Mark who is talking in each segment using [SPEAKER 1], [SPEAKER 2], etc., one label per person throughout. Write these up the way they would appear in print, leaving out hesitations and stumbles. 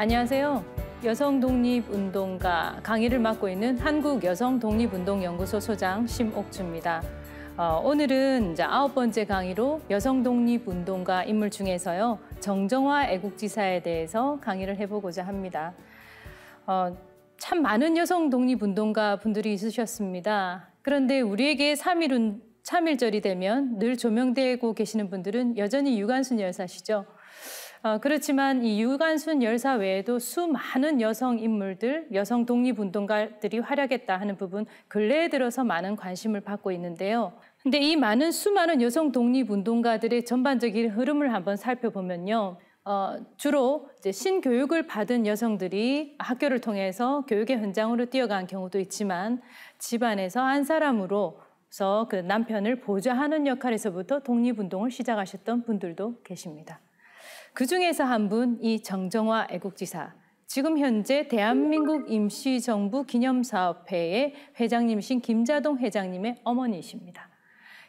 [SPEAKER 1] 안녕하세요. 여성독립운동가 강의를 맡고 있는 한국여성독립운동연구소 소장 심옥주입니다. 오늘은 이제 9번째 강의로 여성독립운동가 인물 중에서요, 정정화 애국지사에 대해서 강의를 해보고자 합니다. 참 많은 여성독립운동가 분들이 있으셨습니다. 그런데 우리에게 3.1절이 되면 늘 조명되고 계시는 분들은 여전히 유관순 열사시죠. 그렇지만 이 유관순 열사 외에도 수많은 여성 인물들, 여성 독립운동가들이 활약했다 하는 부분 근래에 들어서 많은 관심을 받고 있는데요. 근데 이 수많은 여성 독립운동가들의 전반적인 흐름을 한번 살펴보면요. 주로 이제 신교육을 받은 여성들이 학교를 통해서 교육의 현장으로 뛰어간 경우도 있지만 집안에서 한 사람으로서 그 남편을 보좌하는 역할에서부터 독립운동을 시작하셨던 분들도 계십니다. 그 중에서 한 분, 이 정정화 애국지사, 지금 현재 대한민국 임시정부 기념사업회의 회장님이신 김자동 회장님의 어머니이십니다.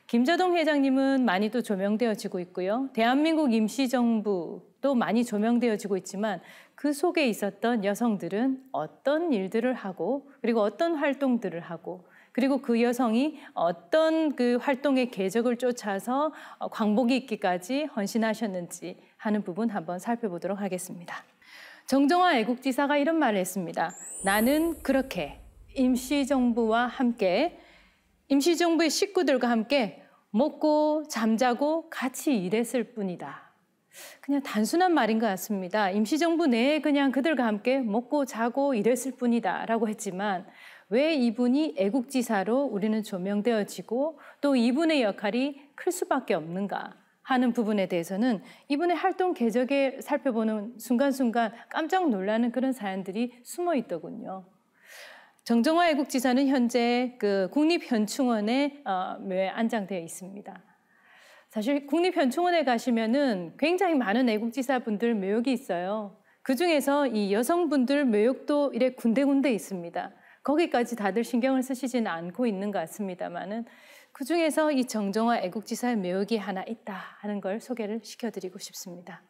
[SPEAKER 1] 김자동 회장님은 많이 또 조명되어지고 있고요. 대한민국 임시정부도 많이 조명되어지고 있지만 그 속에 있었던 여성들은 어떤 일들을 하고 그리고 어떤 활동들을 하고 그리고 그 여성이 어떤 그 활동의 궤적을 쫓아서 광복이 있기까지 헌신하셨는지 하는 부분 한번 살펴보도록 하겠습니다. 정정화 애국지사가 이런 말을 했습니다. 나는 그렇게 임시정부와 함께 임시정부의 식구들과 함께 먹고 잠자고 같이 일했을 뿐이다. 그냥 단순한 말인 것 같습니다. 임시정부 내에 그냥 그들과 함께 먹고 자고 일했을 뿐이다 라고 했지만 왜 이분이 애국지사로 우리는 조명되어지고 또 이분의 역할이 클 수밖에 없는가 하는 부분에 대해서는 이분의 활동 궤적에 살펴보는 순간순간 깜짝 놀라는 그런 사연들이 숨어 있더군요. 정정화 애국지사는 현재 그 국립현충원에 묘에 안장되어 있습니다. 사실 국립현충원에 가시면은 굉장히 많은 애국지사분들 묘역이 있어요. 그 중에서 이 여성분들 묘역도 이래 군데군데 있습니다. 거기까지 다들 신경을 쓰시지는 않고 있는 것 같습니다만은 그 중에서 이 정정화 애국지사의 묘역이 하나 있다 하는 걸 소개를 시켜드리고 싶습니다.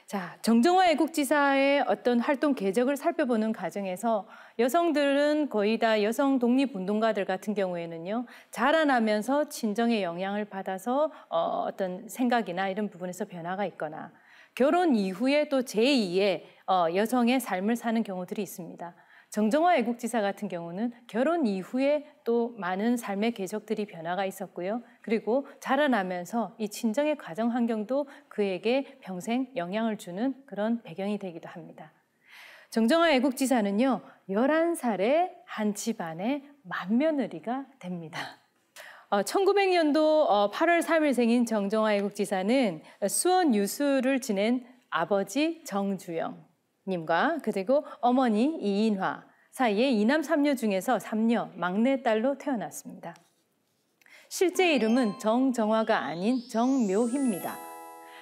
[SPEAKER 1] 자, 정정화 애국지사의 어떤 활동 궤적을 살펴보는 과정에서 여성들은 거의 다 여성 독립운동가들 같은 경우에는요, 자라나면서 친정의 영향을 받아서 어떤 생각이나 이런 부분에서 변화가 있거나 결혼 이후에 또 제2의 여성의 삶을 사는 경우들이 있습니다. 정정화 애국지사 같은 경우는 결혼 이후에 또 많은 삶의 궤적들이 변화가 있었고요. 그리고 자라나면서 이 친정의 가정 환경도 그에게 평생 영향을 주는 그런 배경이 되기도 합니다. 정정화 애국지사는요, 11살에 한 집안의 맏며느리가 됩니다. 1900년도 8월 3일생인 정정화 애국지사는 수원 유수를 지낸 아버지 정주영 님과 그리고 어머니 이인화 사이에 2남 3녀 중에서 3녀 막내딸로 태어났습니다. 실제 이름은 정정화가 아닌 정묘희입니다.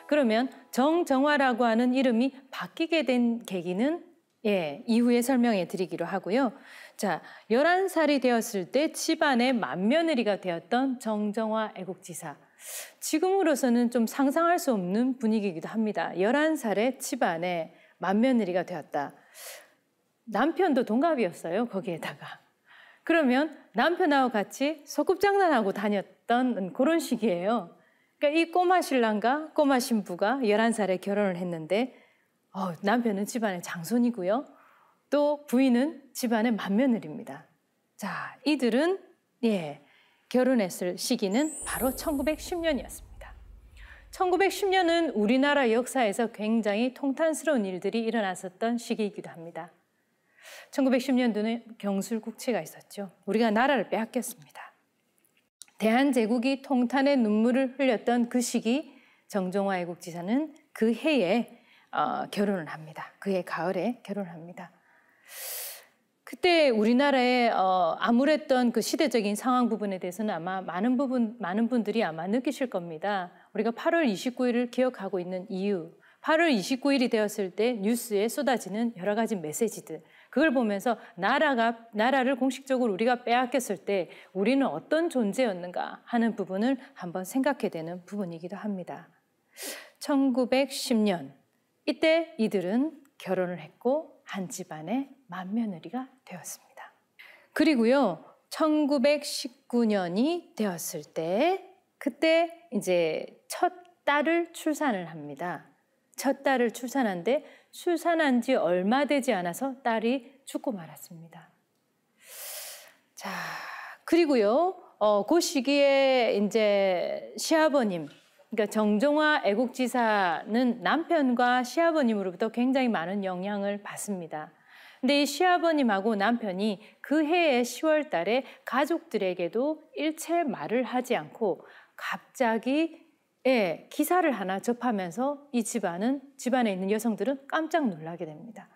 [SPEAKER 1] 그러면 정정화라고 하는 이름이 바뀌게 된 계기는 이후에 설명해 드리기로 하고요. 자, 11살이 되었을 때 집안의 맏며느리가 되었던 정정화 애국지사. 지금으로서는 좀 상상할 수 없는 분위기이기도 합니다. 11살의 집안에 맏며느리가 되었다. 남편도 동갑이었어요, 거기에다가. 그러면 남편하고 같이 소꿉장난하고 다녔던 그런 시기예요. 그러니까 이 꼬마 신랑과 꼬마 신부가 11살에 결혼을 했는데 남편은 집안의 장손이고요. 또 부인은 집안의 맏며느리입니다. 자, 이들은 결혼했을 시기는 바로 1910년이었습니다. 1910년은 우리나라 역사에서 굉장히 통탄스러운 일들이 일어났었던 시기이기도 합니다. 1910년도는 경술국채가 있었죠. 우리가 나라를 빼앗겼습니다. 대한제국이 통탄의 눈물을 흘렸던 그 시기, 정정화 애국지사는 그 해에 결혼을 합니다. 그해 가을에 결혼을 합니다. 그때 우리나라에 암울했던 그 시대적인 상황 부분에 대해서는 아마 많은 분들이 아마 느끼실 겁니다. 우리가 8월 29일을 기억하고 있는 이유, 8월 29일이 되었을 때 뉴스에 쏟아지는 여러 가지 메시지들, 그걸 보면서 나라를 공식적으로 우리가 빼앗겼을 때 우리는 어떤 존재였는가 하는 부분을 한번 생각해 되는 부분이기도 합니다. 1910년, 이때 이들은 결혼을 했고 한 집안의 맏며느리가 되었습니다. 그리고요, 1919년이 되었을 때 그때 이제 첫 딸을 출산을 합니다. 첫 딸을 출산한데 출산한 지 얼마 되지 않아서 딸이 죽고 말았습니다. 자, 그리고요, 그 시기에 이제 시아버님, 그러니까 정종화 애국지사는 남편과 시아버님으로부터 굉장히 많은 영향을 받습니다. 근데 이 시아버님하고 남편이 그 해의 10월 달에 가족들에게도 일체 말을 하지 않고 갑자기 기사를 하나 접하면서 이 집안에 있는 여성들은 깜짝 놀라게 됩니다.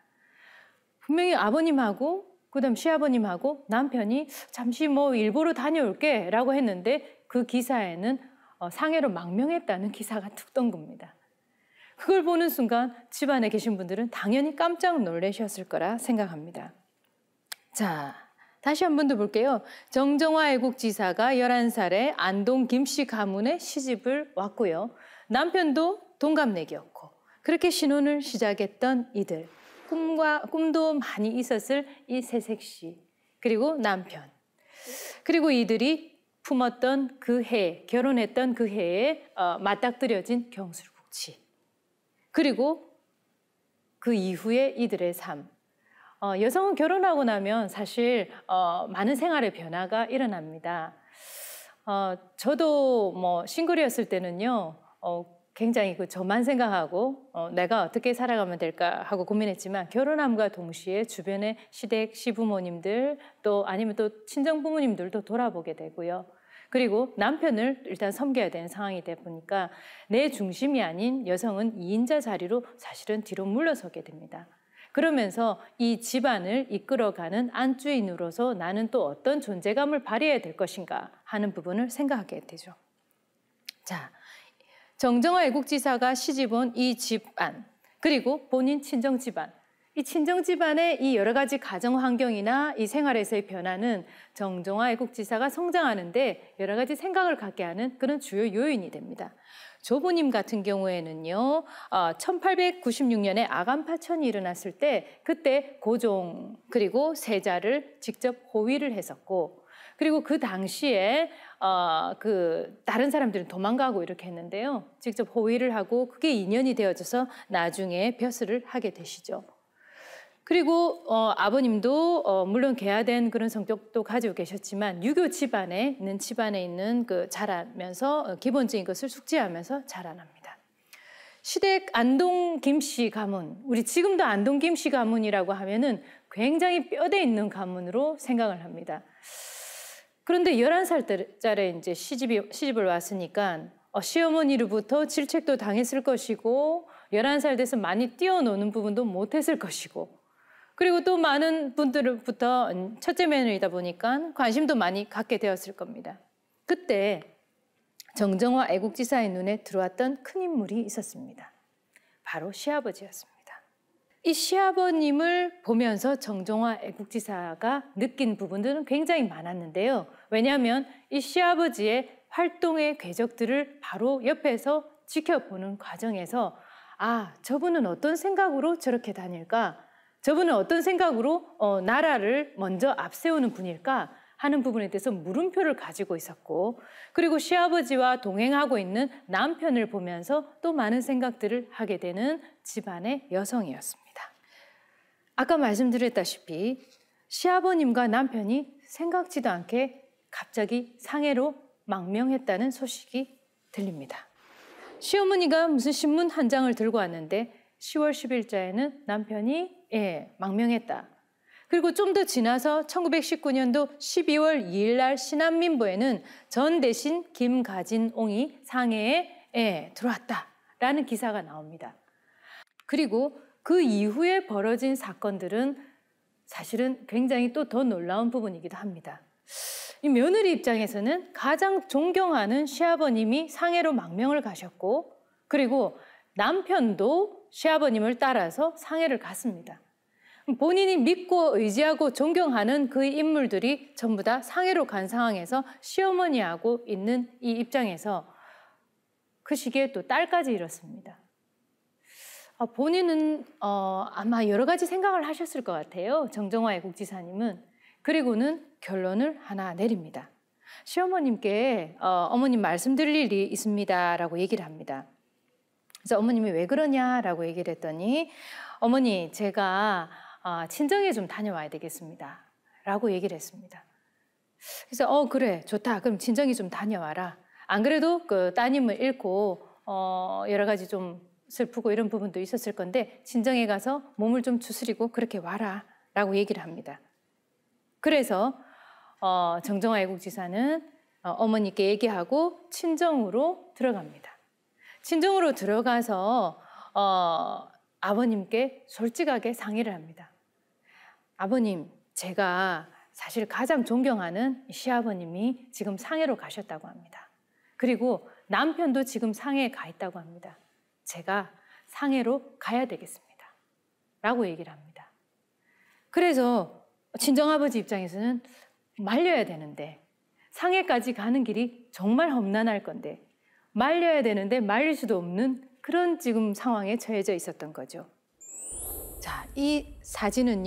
[SPEAKER 1] 분명히 아버님하고 그다음 시아버님하고 남편이 잠시 일보로 다녀올게 라고 했는데 그 기사에는 상해로 망명했다는 기사가 툭 뜬 겁니다. 그걸 보는 순간 집안에 계신 분들은 당연히 깜짝 놀라셨을 거라 생각합니다. 자, 다시 한 번 더 볼게요. 정종화 애국지사가 11살에 안동 김씨 가문에 시집을 왔고요. 남편도 동갑내기였고 그렇게 신혼을 시작했던 이들. 꿈도 많이 있었을 이 새색시, 그리고 남편, 그리고 이들이 품었던 그 해, 결혼했던 그 해에 맞닥뜨려진 경술국치, 그리고 그 이후에 이들의 삶. 여성은 결혼하고 나면 사실 많은 생활의 변화가 일어납니다. 저도 싱글이었을 때는요, 굉장히 저만 생각하고 내가 어떻게 살아가면 될까 하고 고민했지만 결혼함과 동시에 주변의 시댁 시부모님들 또 아니면 또 친정부모님들도 돌아보게 되고요. 그리고 남편을 일단 섬겨야 되는 상황이 되다 보니까 내 중심이 아닌 여성은 2인자 자리로 사실은 뒤로 물러서게 됩니다. 그러면서 이 집안을 이끌어가는 안주인으로서 나는 또 어떤 존재감을 발휘해야 될 것인가 하는 부분을 생각하게 되죠. 자, 정종화 애국지사가 시집온 이 집안, 그리고 본인 친정 집안, 이 친정 집안의 이 여러 가지 가정 환경이나 이 생활에서의 변화는 정종화 애국지사가 성장하는데 여러 가지 생각을 갖게 하는 그런 주요 요인이 됩니다. 조부님 같은 경우에는요, 1896년에 아간파천이 일어났을 때 그때 고종 그리고 세자를 직접 호위를 했었고, 그리고 그 당시에 다른 사람들은 도망가고 이렇게 했는데요. 직접 호위를 하고 그게 인연이 되어져서 나중에 벼슬을 하게 되시죠. 그리고 아버님도 물론 개화된 그런 성격도 가지고 계셨지만 유교 집안에 있는 자라면서 기본적인 것을 숙지하면서 자라납니다. 시댁 안동 김씨 가문, 우리 지금도 안동 김씨 가문이라고 하면은 굉장히 뼈대 있는 가문으로 생각을 합니다. 그런데 11살짜리 이제 시집을 왔으니까 시어머니로부터 질책도 당했을 것이고 11살 돼서 많이 뛰어노는 부분도 못했을 것이고, 그리고 또 많은 분들로부터 첫째 며느리다 보니까 관심도 많이 갖게 되었을 겁니다. 그때 정종화 애국지사의 눈에 들어왔던 큰 인물이 있었습니다. 바로 시아버지였습니다. 이 시아버님을 보면서 정종화 애국지사가 느낀 부분들은 굉장히 많았는데요. 왜냐하면 이 시아버지의 활동의 궤적들을 바로 옆에서 지켜보는 과정에서 저분은 어떤 생각으로 저렇게 다닐까? 저분은 어떤 생각으로 나라를 먼저 앞세우는 분일까 하는 부분에 대해서 물음표를 가지고 있었고, 그리고 시아버지와 동행하고 있는 남편을 보면서 또 많은 생각들을 하게 되는 집안의 여성이었습니다. 아까 말씀드렸다시피 시아버님과 남편이 생각지도 않게 갑자기 상해로 망명했다는 소식이 들립니다. 시어머니가 무슨 신문 한 장을 들고 왔는데 10월 10일자에는 남편이 망명했다. 그리고 좀 더 지나서 1919년도 12월 2일 날 신한민보에는 전 대신 김가진옹이 상해에 들어왔다라는 기사가 나옵니다. 그리고 그 이후에 벌어진 사건들은 사실은 굉장히 또 더 놀라운 부분이기도 합니다. 이 며느리 입장에서는 가장 존경하는 시아버님이 상해로 망명을 가셨고, 그리고 남편도 시아버님을 따라서 상해를 갔습니다. 본인이 믿고 의지하고 존경하는 그 인물들이 전부 다 상해로 간 상황에서 시어머니하고 있는 이 입장에서 그 시기에 또 딸까지 잃었습니다. 본인은 아마 여러 가지 생각을 하셨을 것 같아요. 정정화 애국지사님은. 그리고는 결론을 하나 내립니다. 시어머님께 어머님 말씀드릴 일이 있습니다라고 얘기를 합니다. 그래서 어머님이 왜 그러냐라고 얘기를 했더니 어머니 제가 친정에 좀 다녀와야 되겠습니다 라고 얘기를 했습니다. 그래서 그래 좋다 그럼 친정에 좀 다녀와라. 안 그래도 그 따님을 잃고 여러 가지 좀 슬프고 이런 부분도 있었을 건데 친정에 가서 몸을 좀 추스리고 그렇게 와라 라고 얘기를 합니다. 그래서 정정화 애국지사는 어머니께 얘기하고 친정으로 들어갑니다. 친정으로 들어가서 아버님께 솔직하게 상의를 합니다. 아버님, 제가 사실 가장 존경하는 시아버님이 지금 상해로 가셨다고 합니다. 그리고 남편도 지금 상해에 가 있다고 합니다. 제가 상해로 가야 되겠습니다. 라고 얘기를 합니다. 그래서 친정아버지 입장에서는 말려야 되는데 상해까지 가는 길이 정말 험난할 건데 말려야 되는데 말릴 수도 없는 그런 지금 상황에 처해져 있었던 거죠. 자, 이 사진은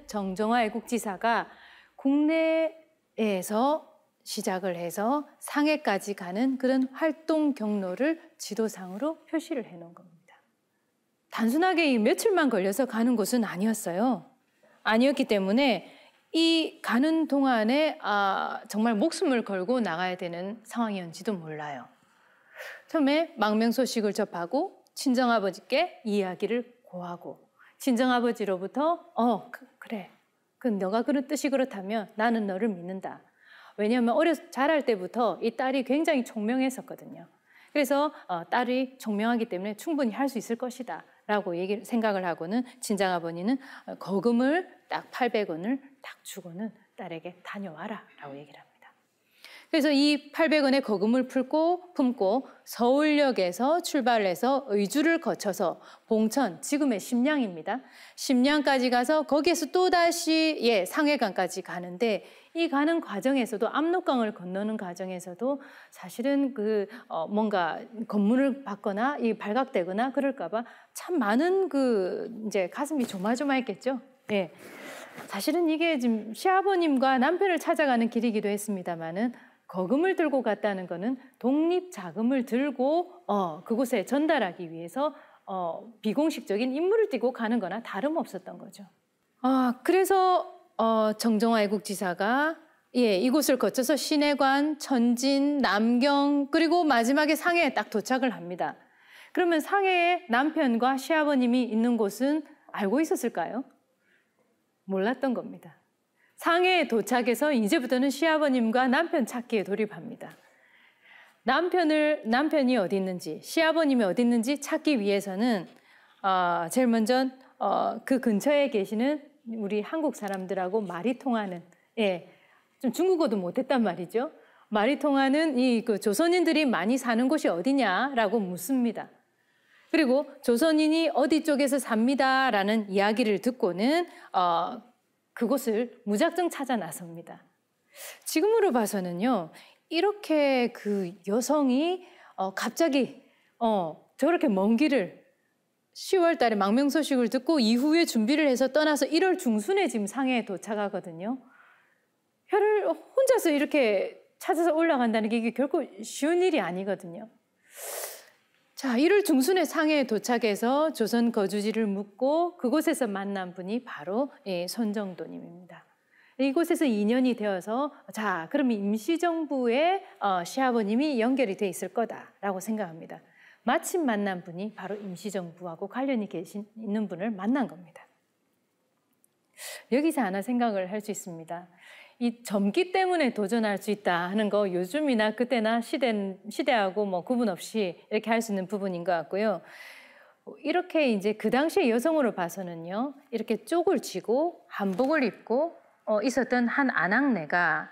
[SPEAKER 1] 정정화 애국지사가 국내에서 시작을 해서 상해까지 가는 그런 활동 경로를 지도상으로 표시를 해놓은 겁니다. 단순하게 이 며칠만 걸려서 가는 곳은 아니었어요. 아니었기 때문에 이 가는 동안에 정말 목숨을 걸고 나가야 되는 상황이었는지도 몰라요. 처음에 망명 소식을 접하고 친정아버지께 이야기를 고하고 친정아버지로부터 그래. 너가 그런 뜻이 그렇다면 나는 너를 믿는다. 왜냐하면 자랄 때부터 이 딸이 굉장히 총명했었거든요. 그래서 딸이 총명하기 때문에 충분히 할 수 있을 것이다 라고 생각을 하고는 친정아버지는 거금을 딱 800원을 딱 주고는 딸에게 다녀와라 라고 얘기를 합니다. 그래서 이 800원의 거금을 품고 서울역에서 출발해서 의주를 거쳐서 봉천, 지금의 심양입니다. 심양까지 가서 거기에서 또다시 상해강까지 가는데 이 가는 과정에서도 압록강을 건너는 과정에서도 사실은 뭔가 검문을 받거나 발각되거나 그럴까봐 참 많은 이제 가슴이 조마조마했겠죠. 예. 사실은 이게 지금 시아버님과 남편을 찾아가는 길이기도 했습니다만은 거금을 들고 갔다는 거는 독립자금을 들고 그곳에 전달하기 위해서 비공식적인 임무를 띠고 가는 거나 다름없었던 거죠. 그래서 정정화 애국지사가 이곳을 거쳐서 시내관, 천진, 남경 그리고 마지막에 상해에 딱 도착을 합니다. 그러면 상해에 남편과 시아버님이 있는 곳은 알고 있었을까요? 몰랐던 겁니다. 상해에 도착해서 이제부터는 시아버님과 남편 찾기에 돌입합니다. 남편이 어디 있는지, 시아버님이 어디 있는지 찾기 위해서는 제일 먼저 그 근처에 계시는 우리 한국 사람들하고 말이 통하는, 좀 중국어도 못했단 말이죠. 말이 통하는 그 조선인들이 많이 사는 곳이 어디냐라고 묻습니다. 그리고 조선인이 어디 쪽에서 삽니다라는 이야기를 듣고는 그곳을 무작정 찾아 나섭니다. 지금으로 봐서는요, 이렇게 그 여성이 갑자기 저렇게 먼 길을 10월 달에 망명 소식을 듣고 이후에 준비를 해서 떠나서 1월 중순에 지금 상해에 도착하거든요. 혀를 혼자서 이렇게 찾아서 올라간다는 게 이게 결코 쉬운 일이 아니거든요. 자, 1월 중순에 상해에 도착해서 조선 거주지를 묻고 그곳에서 만난 분이 바로 손정도님입니다. 이곳에서 2년이 되어서 자, 그럼 임시정부의 시아버님이 연결이 돼 있을 거다라고 생각합니다. 마침 만난 분이 바로 임시정부하고 관련이 있는 분을 만난 겁니다. 여기서 하나 생각을 할 수 있습니다. 이 젊기 때문에 도전할 수 있다 하는 거 요즘이나 그때나 시대하고 뭐 구분 없이 이렇게 할 수 있는 부분인 것 같고요. 이렇게 이제 그 당시에 여성으로 봐서는요, 이렇게 쪽을 쥐고 한복을 입고 있었던 한 아낙네가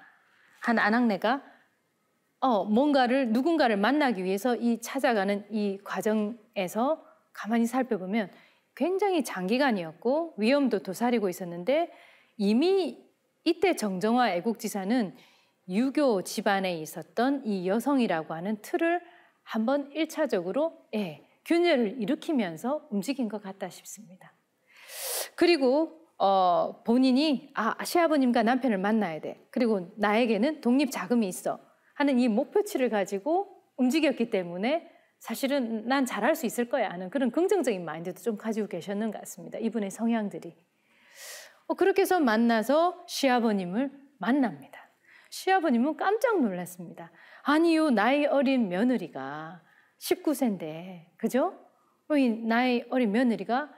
[SPEAKER 1] 누군가를 만나기 위해서 찾아가는 이 과정에서 가만히 살펴보면 굉장히 장기간이었고 위험도 도사리고 있었는데 이미 이때 정정화 애국지사는 유교 집안에 있었던 이 여성이라고 하는 틀을 한번 1차적으로 균열을 일으키면서 움직인 것 같다 싶습니다. 그리고 본인이 시아버님과 남편을 만나야 돼. 그리고 나에게는 독립 자금이 있어 하는 이 목표치를 가지고 움직였기 때문에 사실은 난 잘할 수 있을 거야 하는 그런 긍정적인 마인드도 좀 가지고 계셨는 것 같습니다. 이분의 성향들이. 그렇게 해서 만나서 시아버님을 만납니다. 시아버님은 깜짝 놀랐습니다. 아니요, 나이 어린 며느리가 19세인데, 그죠? 이 나이 어린 며느리가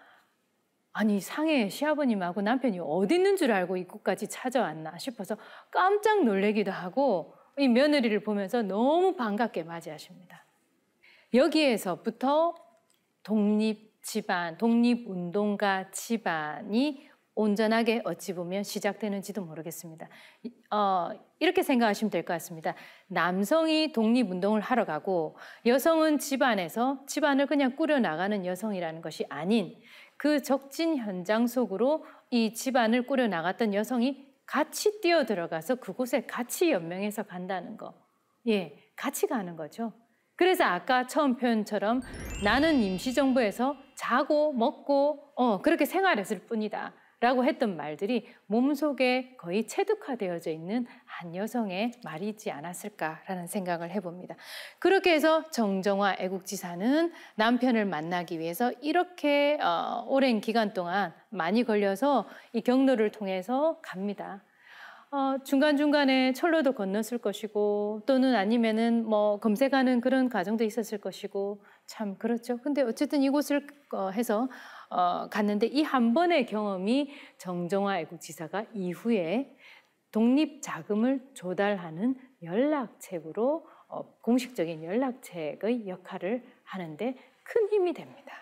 [SPEAKER 1] 아니 상해 시아버님하고 남편이 어디 있는 줄 알고 이곳까지 찾아왔나 싶어서 깜짝 놀라기도 하고 이 며느리를 보면서 너무 반갑게 맞이하십니다. 여기에서부터 독립집안, 독립운동가 집안이 온전하게 어찌 보면 시작되는지도 모르겠습니다. 이렇게 생각하시면 될 것 같습니다. 남성이 독립운동을 하러 가고 여성은 집안에서 집안을 그냥 꾸려나가는 여성이라는 것이 아닌 그 적진 현장 속으로 이 집안을 꾸려나갔던 여성이 같이 뛰어들어가서 그곳에 같이 연명해서 간다는 거. 예, 같이 가는 거죠. 그래서 아까 처음 표현처럼 나는 임시정부에서 자고 먹고 그렇게 생활했을 뿐이다 라고 했던 말들이 몸속에 거의 체득화되어져 있는 한 여성의 말이지 않았을까라는 생각을 해봅니다. 그렇게 해서 정정화 애국지사는 남편을 만나기 위해서 이렇게 오랜 기간 동안 많이 걸려서 이 경로를 통해서 갑니다. 중간중간에 철로도 건넜을 것이고 또는 아니면은 뭐 검색하는 그런 과정도 있었을 것이고 참 그렇죠. 근데 어쨌든 이곳을 해서 갔는데 이 한 번의 경험이 정정화 애국지사가 이후에 독립자금을 조달하는 연락책으로 공식적인 연락책의 역할을 하는데 큰 힘이 됩니다.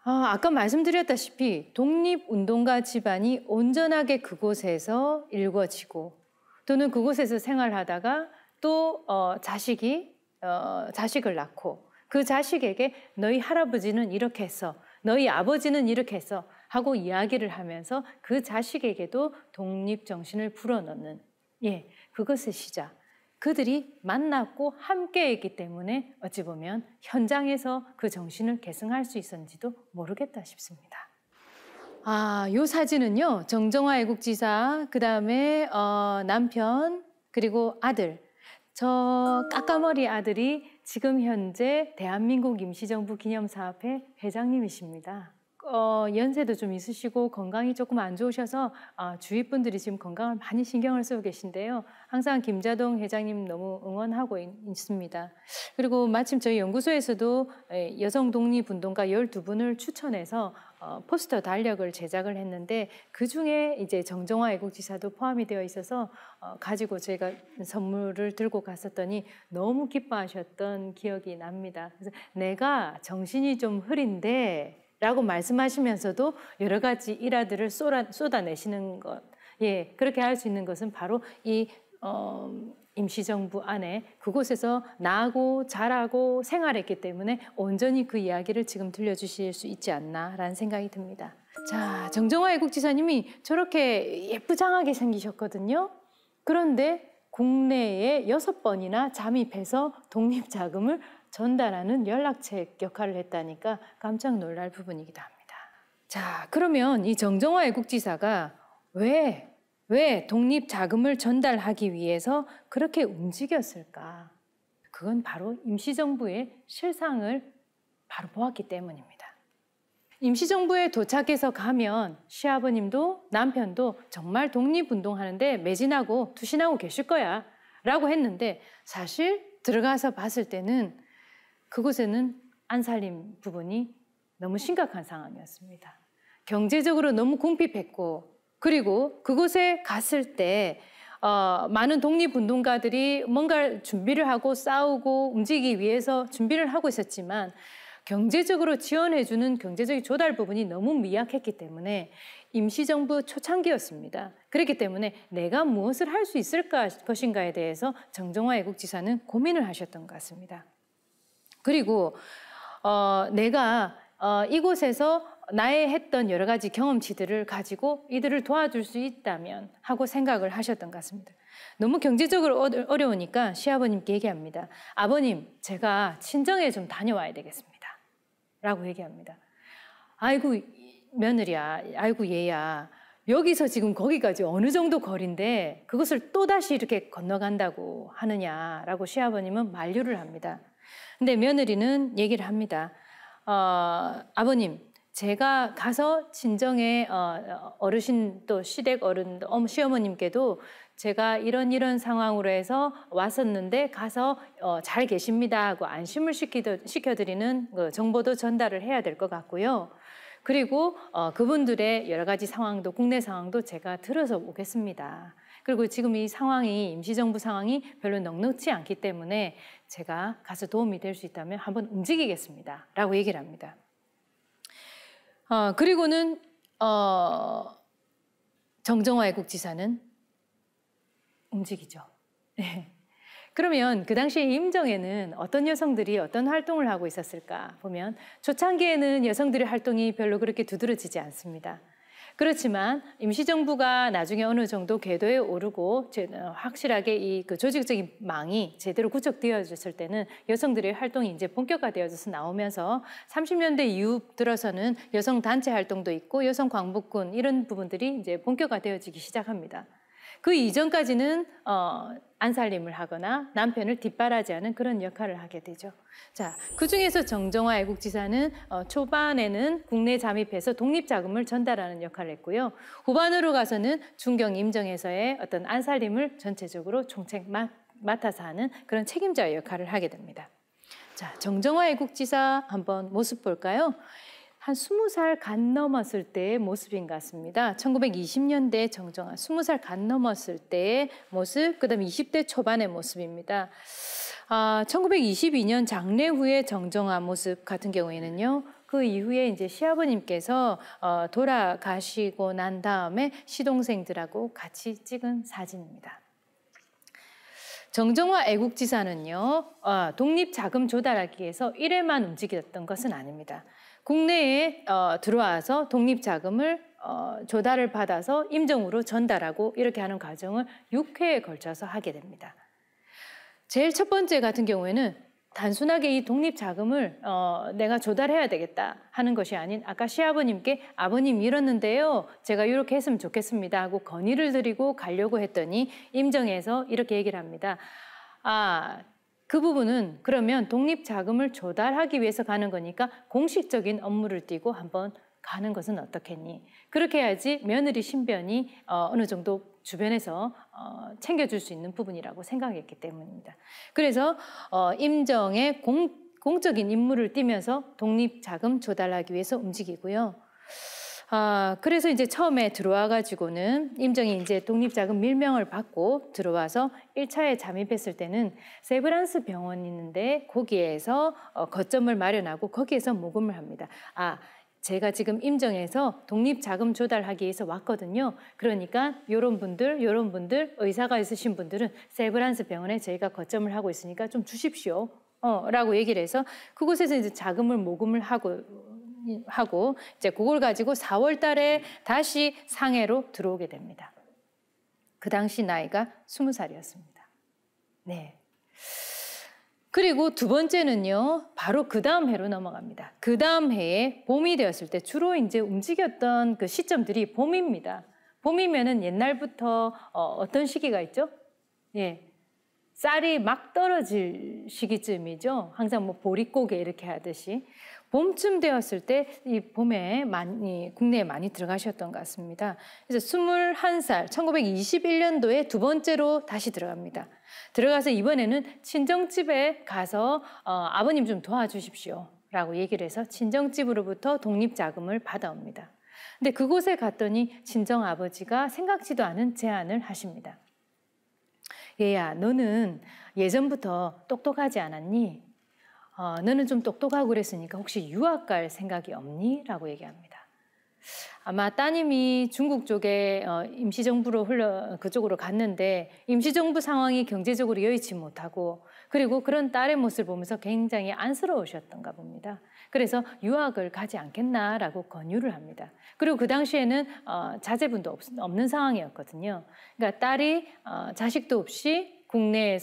[SPEAKER 1] 아까 말씀드렸다시피 독립운동가 집안이 온전하게 그곳에서 일궈지고 또는 그곳에서 생활하다가 또 자식을 낳고 그 자식에게 너희 할아버지는 이렇게 했어, 너희 아버지는 이렇게 했어 하고 이야기를 하면서 그 자식에게도 독립정신을 불어넣는 그것의 시작. 그들이 만났고 함께했기 때문에 어찌 보면 현장에서 그 정신을 계승할 수 있었는지도 모르겠다 싶습니다. 이 사진은요, 정정화 애국지사, 그 다음에 남편, 그리고 아들. 저 까까머리 아들이 지금 현재 대한민국 임시정부 기념사업회 회장님이십니다. 연세도 좀 있으시고 건강이 조금 안 좋으셔서 주위 분들이 지금 건강을 많이 신경을 쓰고 계신데요. 항상 김자동 회장님 너무 응원하고 있습니다. 그리고 마침 저희 연구소에서도 여성 독립운동가 12분을 추천해서 포스터 달력을 제작을 했는데 그중에 이제 정정화 애국지사도 포함이 되어 있어서 가지고 제가 선물을 들고 갔었더니 너무 기뻐하셨던 기억이 납니다. 그래서 내가 정신이 좀 흐린데 라고 말씀하시면서도 여러 가지 일화들을 쏟아내시는 것. 그렇게 할 수 있는 것은 바로 이 임시정부 안에 그곳에서 나고 자라고 생활했기 때문에 온전히 그 이야기를 지금 들려주실 수 있지 않나라는 생각이 듭니다. 자, 정정화 애국지사님이 저렇게 예쁘장하게 생기셨거든요. 그런데 국내에 6번이나 잠입해서 독립자금을 전달하는 연락책 역할을 했다니까 깜짝 놀랄 부분이기도 합니다. 자, 그러면 이 정정화 애국지사가 왜 독립자금을 전달하기 위해서 그렇게 움직였을까? 그건 바로 임시정부의 실상을 바로 보았기 때문입니다. 임시정부에 도착해서 가면 시아버님도 남편도 정말 독립운동하는데 매진하고 투신하고 계실 거야 라고 했는데 사실 들어가서 봤을 때는 그곳에는 안살림 부분이 너무 심각한 상황이었습니다. 경제적으로 너무 궁핍했고 그리고 그곳에 갔을 때 많은 독립운동가들이 뭔가 준비를 하고 싸우고 움직이기 위해서 준비를 하고 있었지만 경제적으로 지원해주는 경제적인 조달 부분이 너무 미약했기 때문에 임시정부 초창기였습니다. 그렇기 때문에 내가 무엇을 할 수 있을 것인가에 대해서 정정화 애국지사는 고민을 하셨던 것 같습니다. 그리고 내가 이곳에서 나의 했던 여러 가지 경험치들을 가지고 이들을 도와줄 수 있다면 하고 생각을 하셨던 것 같습니다. 너무 경제적으로 어려우니까 시아버님께 얘기합니다. 아버님, 제가 친정에 좀 다녀와야 되겠습니다. 라고 얘기합니다. 아이고 며느리야, 아이고 얘야, 여기서 지금 거기까지 어느 정도 거리인데 그것을 또다시 이렇게 건너간다고 하느냐라고 시아버님은 만류를 합니다. 근데 며느리는 얘기를 합니다. 아버님, 제가 가서 친정의 어르신 또 시댁 어른 시어머님께도 제가 이런 상황으로 해서 왔었는데 가서 잘 계십니다 하고 안심을 시켜드리는 그 정보도 전달을 해야 될 것 같고요. 그리고 그분들의 여러 가지 상황도 국내 상황도 제가 들어서 오겠습니다. 그리고 지금 이 상황이 임시정부 상황이 별로 넉넉지 않기 때문에 제가 가서 도움이 될 수 있다면 한번 움직이겠습니다 라고 얘기를 합니다. 그리고는 정정화 애국지사는 움직이죠. 네. 그러면 그 당시에 임정에는 어떤 여성들이 어떤 활동을 하고 있었을까 보면 초창기에는 여성들의 활동이 별로 그렇게 두드러지지 않습니다. 그렇지만 임시정부가 나중에 어느 정도 궤도에 오르고 확실하게 이 그 조직적인 망이 제대로 구축되어졌을 때는 여성들의 활동이 이제 본격화되어져서 나오면서 30년대 이후 들어서는 여성 단체 활동도 있고 여성 광복군 이런 부분들이 이제 본격화되어지기 시작합니다. 그 이전까지는 안살림을 하거나 남편을 뒷바라지하는 그런 역할을 하게 되죠. 자, 그중에서 정정화 애국지사는 초반에는 국내 잠입해서 독립자금을 전달하는 역할을 했고요. 후반으로 가서는 중경 임정에서의 어떤 안살림을 전체적으로 총책 맡아서 하는 그런 책임자의 역할을 하게 됩니다. 자, 정정화 애국지사 한번 모습 볼까요? 한 20살 간 넘었을 때의 모습인 것 같습니다. 1920년대 정정화 20살 간 넘었을 때의 모습, 그다음 20대 초반의 모습입니다. 1922년 장례 후의 정정화 모습 같은 경우에는요. 그 이후에 이제 시아버님께서 돌아가시고 난 다음에 시동생들하고 같이 찍은 사진입니다. 정정화 애국지사는요. 독립자금 조달하기 위해서 일회만 움직였던 것은 아닙니다. 국내에 들어와서 독립자금을 조달을 받아서 임정으로 전달하고 이렇게 하는 과정을 6회에 걸쳐서 하게 됩니다. 제일 첫 번째 같은 경우에는 단순하게 이 독립자금을 내가 조달해야 되겠다 하는 것이 아닌 아까 시아버님께 아버님 이랬는데요. 제가 이렇게 했으면 좋겠습니다 하고 건의를 드리고 가려고 했더니 임정에서 이렇게 얘기를 합니다. 그 부분은 그러면 독립자금을 조달하기 위해서 가는 거니까 공식적인 업무를 띠고 한번 가는 것은 어떻겠니? 그렇게 해야지 며느리 신변이 어느 정도 주변에서 챙겨줄 수 있는 부분이라고 생각했기 때문입니다. 그래서 임정의 공적인 임무를 띠면서 독립자금 조달하기 위해서 움직이고요. 그래서 이제 처음에 들어와 가지고는 임정이 이제 독립자금 밀명을 받고 들어와서 1차에 잠입했을 때는 세브란스 병원이 있는데 거기에서 거점을 마련하고 거기에서 모금을 합니다. 제가 지금 임정에서 독립자금 조달하기 위해서 왔거든요. 그러니까 요런 분들 의사가 있으신 분들은 세브란스 병원에 저희가 거점을 하고 있으니까 좀 주십시오. 라고 얘기를 해서 그곳에서 이제 자금을 모금을 하고 이제 그걸 가지고 4월 달에 다시 상해로 들어오게 됩니다. 그 당시 나이가 20살이었습니다. 네. 그리고 두 번째는요, 바로 그 다음 해로 넘어갑니다. 그 다음 해에 봄이 되었을 때 주로 이제 움직였던 그 시점들이 봄입니다. 봄이면은 옛날부터 어떤 시기가 있죠? 예. 쌀이 막 떨어질 시기쯤이죠. 항상 뭐 보릿고개 이렇게 하듯이. 봄쯤 되었을 때 이 봄에 국내에 많이 들어가셨던 것 같습니다. 그래서 21살, 1921년도에 두 번째로 다시 들어갑니다. 들어가서 이번에는 친정집에 가서 아버님 좀 도와주십시오 라고 얘기를 해서 친정집으로부터 독립자금을 받아옵니다. 근데 그곳에 갔더니 친정아버지가 생각지도 않은 제안을 하십니다. 얘야, 너는 예전부터 똑똑하지 않았니? 너는 좀 똑똑하고 그랬으니까 혹시 유학 갈 생각이 없니? 라고 얘기합니다. 아마 따님이 중국 쪽에 임시정부로 그쪽으로 갔는데 임시정부 상황이 경제적으로 여의치 못하고 그리고 그런 딸의 모습을 보면서 굉장히 안쓰러우셨던가 봅니다. 그래서 유학을 가지 않겠나라고 권유를 합니다. 그리고 그 당시에는 자제분도 없는 상황이었거든요. 그러니까 딸이 자식도 없이 국내에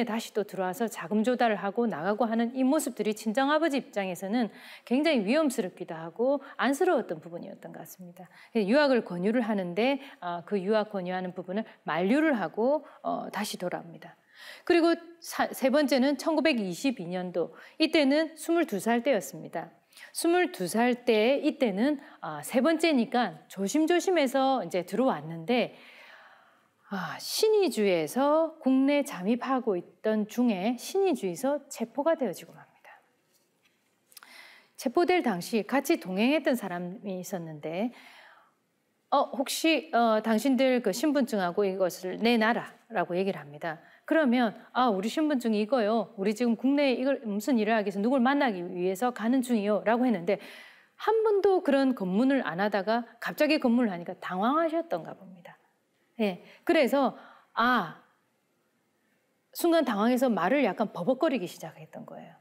[SPEAKER 1] 다시 또 들어와서 자금 조달을 하고 나가고 하는 이 모습들이 친정아버지 입장에서는 굉장히 위험스럽기도 하고 안쓰러웠던 부분이었던 것 같습니다. 유학을 권유를 하는데 그 유학 권유하는 부분을 만류를 하고 다시 돌아옵니다. 그리고 세 번째는 1922년도, 이때는 22살 때였습니다. 22살 때 이때는 세 번째니까 조심조심해서 이제 들어왔는데 신의주에서 국내 잠입하고 있던 중에 신의주에서 체포가 되어지고 맙니다. 체포될 당시 같이 동행했던 사람이 있었는데 혹시 당신들 그 신분증하고 이것을 내놔라라고 얘기를 합니다. 그러면 우리 신분증이 이거요. 우리 지금 국내에 이걸 무슨 일을 하기 위해서 누굴 만나기 위해서 가는 중이요. 라고 했는데 한 번도 그런 검문을 안 하다가 갑자기 검문을 하니까 당황하셨던가 봅니다. 예, 그래서 순간 당황해서 말을 약간 버벅거리기 시작했던 거예요.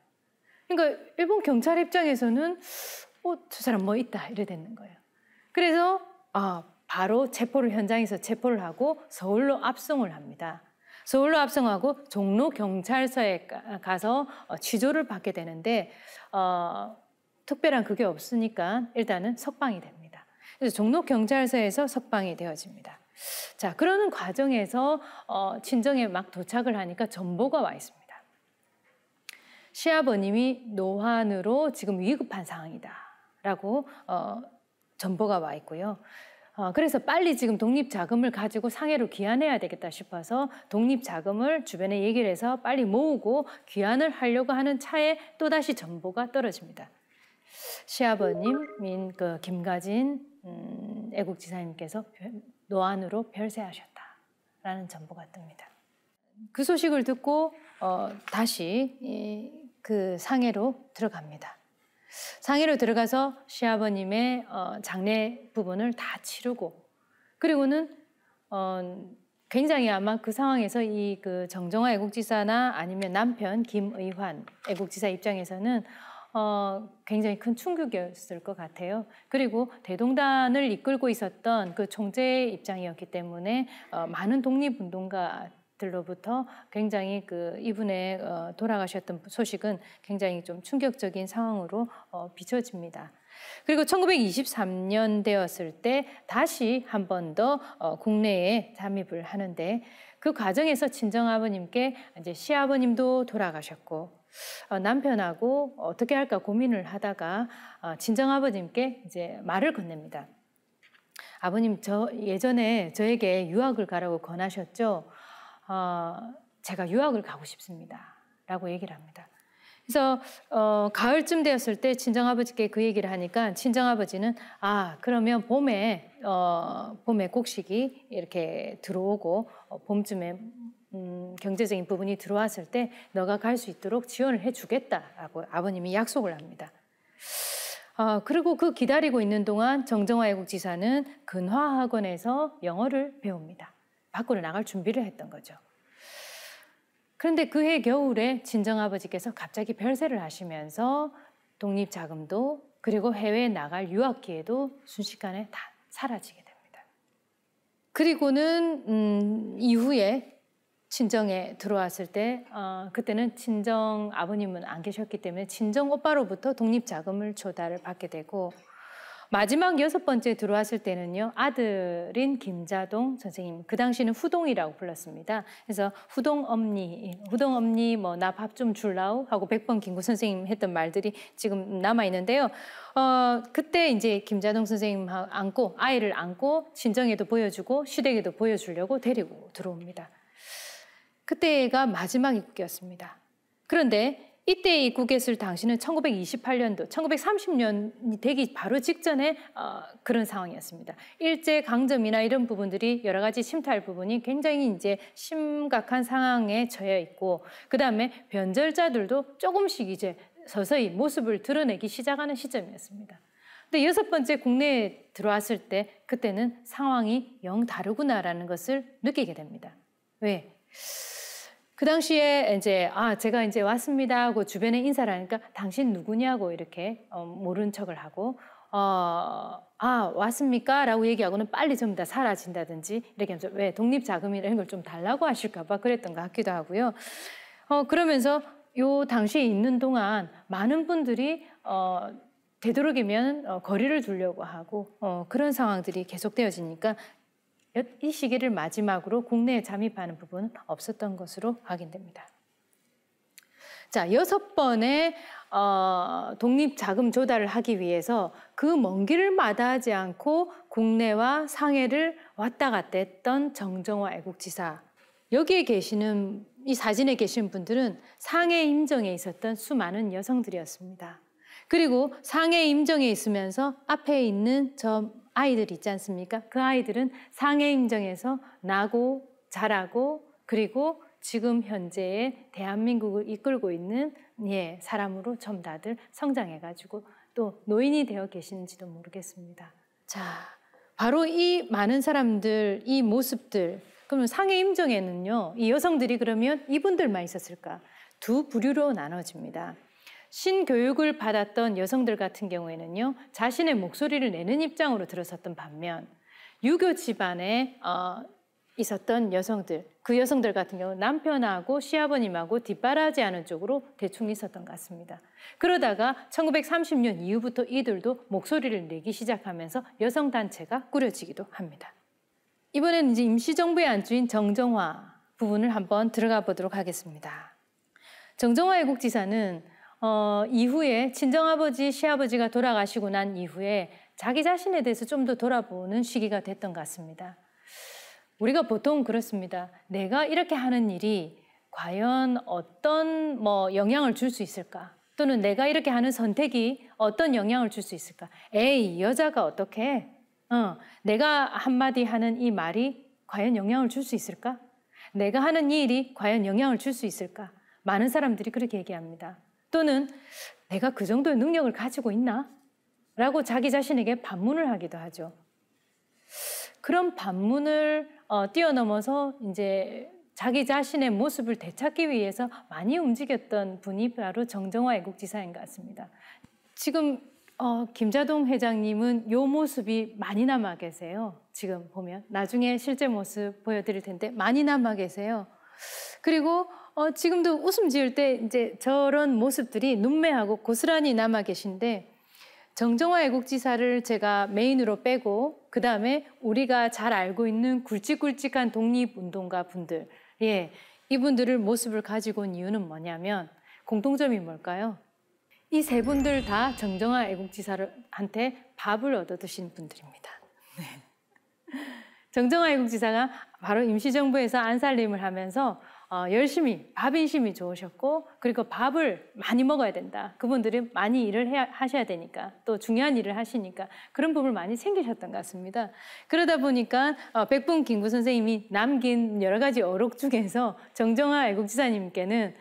[SPEAKER 1] 그러니까 일본 경찰 입장에서는 저 사람 뭐 있다 이래 되는 거예요. 그래서 바로 현장에서 체포를 하고 서울로 압송을 합니다. 서울로 압송하고 종로 경찰서에 가서 취조를 받게 되는데 특별한 그게 없으니까 일단은 석방이 됩니다. 그래서 종로 경찰서에서 석방이 되어집니다. 자, 그러는 과정에서 친정에 막 도착을 하니까 전보가 와 있습니다. 시아버님이 노환으로 지금 위급한 상황이다라고 전보가 와 있고요. 그래서 빨리 지금 독립자금을 가지고 상해로 귀환해야 되겠다 싶어서 독립자금을 주변에 얘기를 해서 빨리 모으고 귀환을 하려고 하는 차에 또다시 전보가 떨어집니다. 시아버님인 그 김가진 애국지사님께서 노안으로 별세하셨다라는 전보가 뜹니다. 그 소식을 듣고 다시 그 상해로 들어갑니다. 상해로 들어가서 시아버님의 장례 부분을 다 치르고 그리고는 굉장히 아마 그 상황에서 이 그 정정화 애국지사나 아니면 남편 김의환 애국지사 입장에서는 굉장히 큰 충격이었을 것 같아요. 그리고 대동단을 이끌고 있었던 그 총재의 입장이었기 때문에 많은 독립운동가들로부터 굉장히 그 이분의 돌아가셨던 소식은 굉장히 좀 충격적인 상황으로 비춰집니다. 그리고 1923년 되었을 때 다시 한 번 더 국내에 잠입을 하는데 그 과정에서 친정아버님께 이제 시아버님도 돌아가셨고 남편하고 어떻게 할까 고민을 하다가 친정아버님께 이제 말을 건넵니다. 아버님, 저 예전에 저에게 유학을 가라고 권하셨죠? 제가 유학을 가고 싶습니다. 라고 얘기를 합니다. 그래서 가을쯤 되었을 때 친정아버지께 그 얘기를 하니까 친정아버지는 그러면 봄에 곡식이 이렇게 들어오고 봄쯤에 경제적인 부분이 들어왔을 때 너가 갈 수 있도록 지원을 해주겠다라고 아버님이 약속을 합니다. 그리고 그 기다리고 있는 동안 정정화 애국지사는 근화학원에서 영어를 배웁니다. 밖으로 나갈 준비를 했던 거죠. 그런데 그해 겨울에 친정아버지께서 갑자기 별세를 하시면서 독립자금도 그리고 해외에 나갈 유학 기회도 순식간에 다 사라지게 됩니다. 그리고는 이후에 친정에 들어왔을 때 그때는 친정 아버님은 안 계셨기 때문에 친정 오빠로부터 독립자금을 조달을 받게 되고 마지막 6번째 들어왔을 때는요, 아들인 김자동 선생님, 그 당시는 후동이라고 불렀습니다. 그래서 후동 엄니 뭐 나 밥 좀 줄라우 하고 백번 김구 선생님 했던 말들이 지금 남아 있는데요. 그때 이제 김자동 선생님 안고 아이를 안고 친정에도 보여주고 시댁에도 보여주려고 데리고 들어옵니다. 그때가 마지막 입국이었습니다. 그런데 이때 입국했을 당시는 1928년도, 1930년이 되기 바로 직전에 그런 상황이었습니다. 일제 강점이나 이런 부분들이 여러 가지 침탈 부분이 굉장히 이제 심각한 상황에 처해 있고, 그 다음에 변절자들도 조금씩 이제 서서히 모습을 드러내기 시작하는 시점이었습니다. 근데 6번째 국내에 들어왔을 때 그때는 상황이 영 다르구나라는 것을 느끼게 됩니다. 왜? 그 당시에 이제 제가 이제 왔습니다 하고 주변에 인사를 하니까 당신 누구냐고 이렇게 모른 척을 하고 왔습니까? 라고 얘기하고는 빨리 전부 다 사라진다든지 이렇게 하면서 왜 독립자금이나 이런 걸 좀 달라고 하실까 봐 그랬던 것 같기도 하고요. 그러면서 요 당시에 있는 동안 많은 분들이 되도록이면 거리를 두려고 하고 그런 상황들이 계속되어지니까 이 시기를 마지막으로 국내에 잠입하는 부분은 없었던 것으로 확인됩니다. 자, 6번의 독립자금 조달을 하기 위해서 그 먼 길을 마다하지 않고 국내와 상해를 왔다 갔다 했던 정정화 애국지사. 여기에 계시는 이 사진에 계신 분들은 상해 임정에 있었던 수많은 여성들이었습니다. 그리고 상해 임정에 있으면서 앞에 있는 저 아이들 있지 않습니까? 그 아이들은 상해 임정에서 나고 자라고 그리고 지금 현재의 대한민국을 이끌고 있는 사람으로 좀 다들 성장해가지고 또 노인이 되어 계시는지도 모르겠습니다. 자, 바로 이 많은 사람들, 이 모습들, 그러면 상해 임정에는요, 이 여성들이 그러면 이분들만 있었을까? 두 부류로 나눠집니다. 신교육을 받았던 여성들 같은 경우에는요, 자신의 목소리를 내는 입장으로 들어섰던 반면 유교 집안에 있었던 여성들, 그 여성들 같은 경우는 남편하고 시아버님하고 뒷바라지하는 쪽으로 대충 있었던 것 같습니다. 그러다가 1930년 이후부터 이들도 목소리를 내기 시작하면서 여성단체가 꾸려지기도 합니다. 이번에는 이제 임시정부의 안주인 정정화 부분을 한번 들어가 보도록 하겠습니다. 정정화 애국지사는 이후에 친정아버지, 시아버지가 돌아가시고 난 이후에 자기 자신에 대해서 좀 더 돌아보는 시기가 됐던 것 같습니다. 우리가 보통 그렇습니다. 내가 이렇게 하는 일이 과연 어떤 영향을 줄 수 있을까? 또는 내가 이렇게 하는 선택이 어떤 영향을 줄 수 있을까? 에이, 여자가 어떻게 해? 내가 한마디 하는 이 말이 과연 영향을 줄 수 있을까? 내가 하는 이 일이 과연 영향을 줄 수 있을까? 많은 사람들이 그렇게 얘기합니다. 또는 내가 그 정도의 능력을 가지고 있나? 라고 자기 자신에게 반문을 하기도 하죠. 그런 반문을 뛰어넘어서 이제 자기 자신의 모습을 되찾기 위해서 많이 움직였던 분이 바로 정정화 애국지사인 것 같습니다. 지금 김자동 회장님은 이 모습이 많이 남아 계세요. 지금 보면 나중에 실제 모습 보여드릴 텐데 많이 남아 계세요. 그리고 지금도 웃음 지을 때 이제 저런 모습들이 눈매하고 고스란히 남아 계신데 정정화 애국지사를 제가 메인으로 빼고 그 다음에 우리가 잘 알고 있는 굵직굵직한 독립운동가 분들, 이분들을 모습을 가지고 온 이유는 뭐냐면 공통점이 뭘까요? 이 세 분들 다 정정화 애국지사한테 밥을 얻어 드신 분들입니다. 네. 정정화 애국지사가 바로 임시정부에서 안살림을 하면서 열심히 밥 인심이 좋으셨고 그리고 밥을 많이 먹어야 된다. 그분들이 많이 일을 하셔야 되니까 또 중요한 일을 하시니까 그런 부분을 많이 챙기셨던 것 같습니다. 그러다 보니까 백분 김구 선생님이 남긴 여러 가지 어록 중에서 정정화 애국지사님께는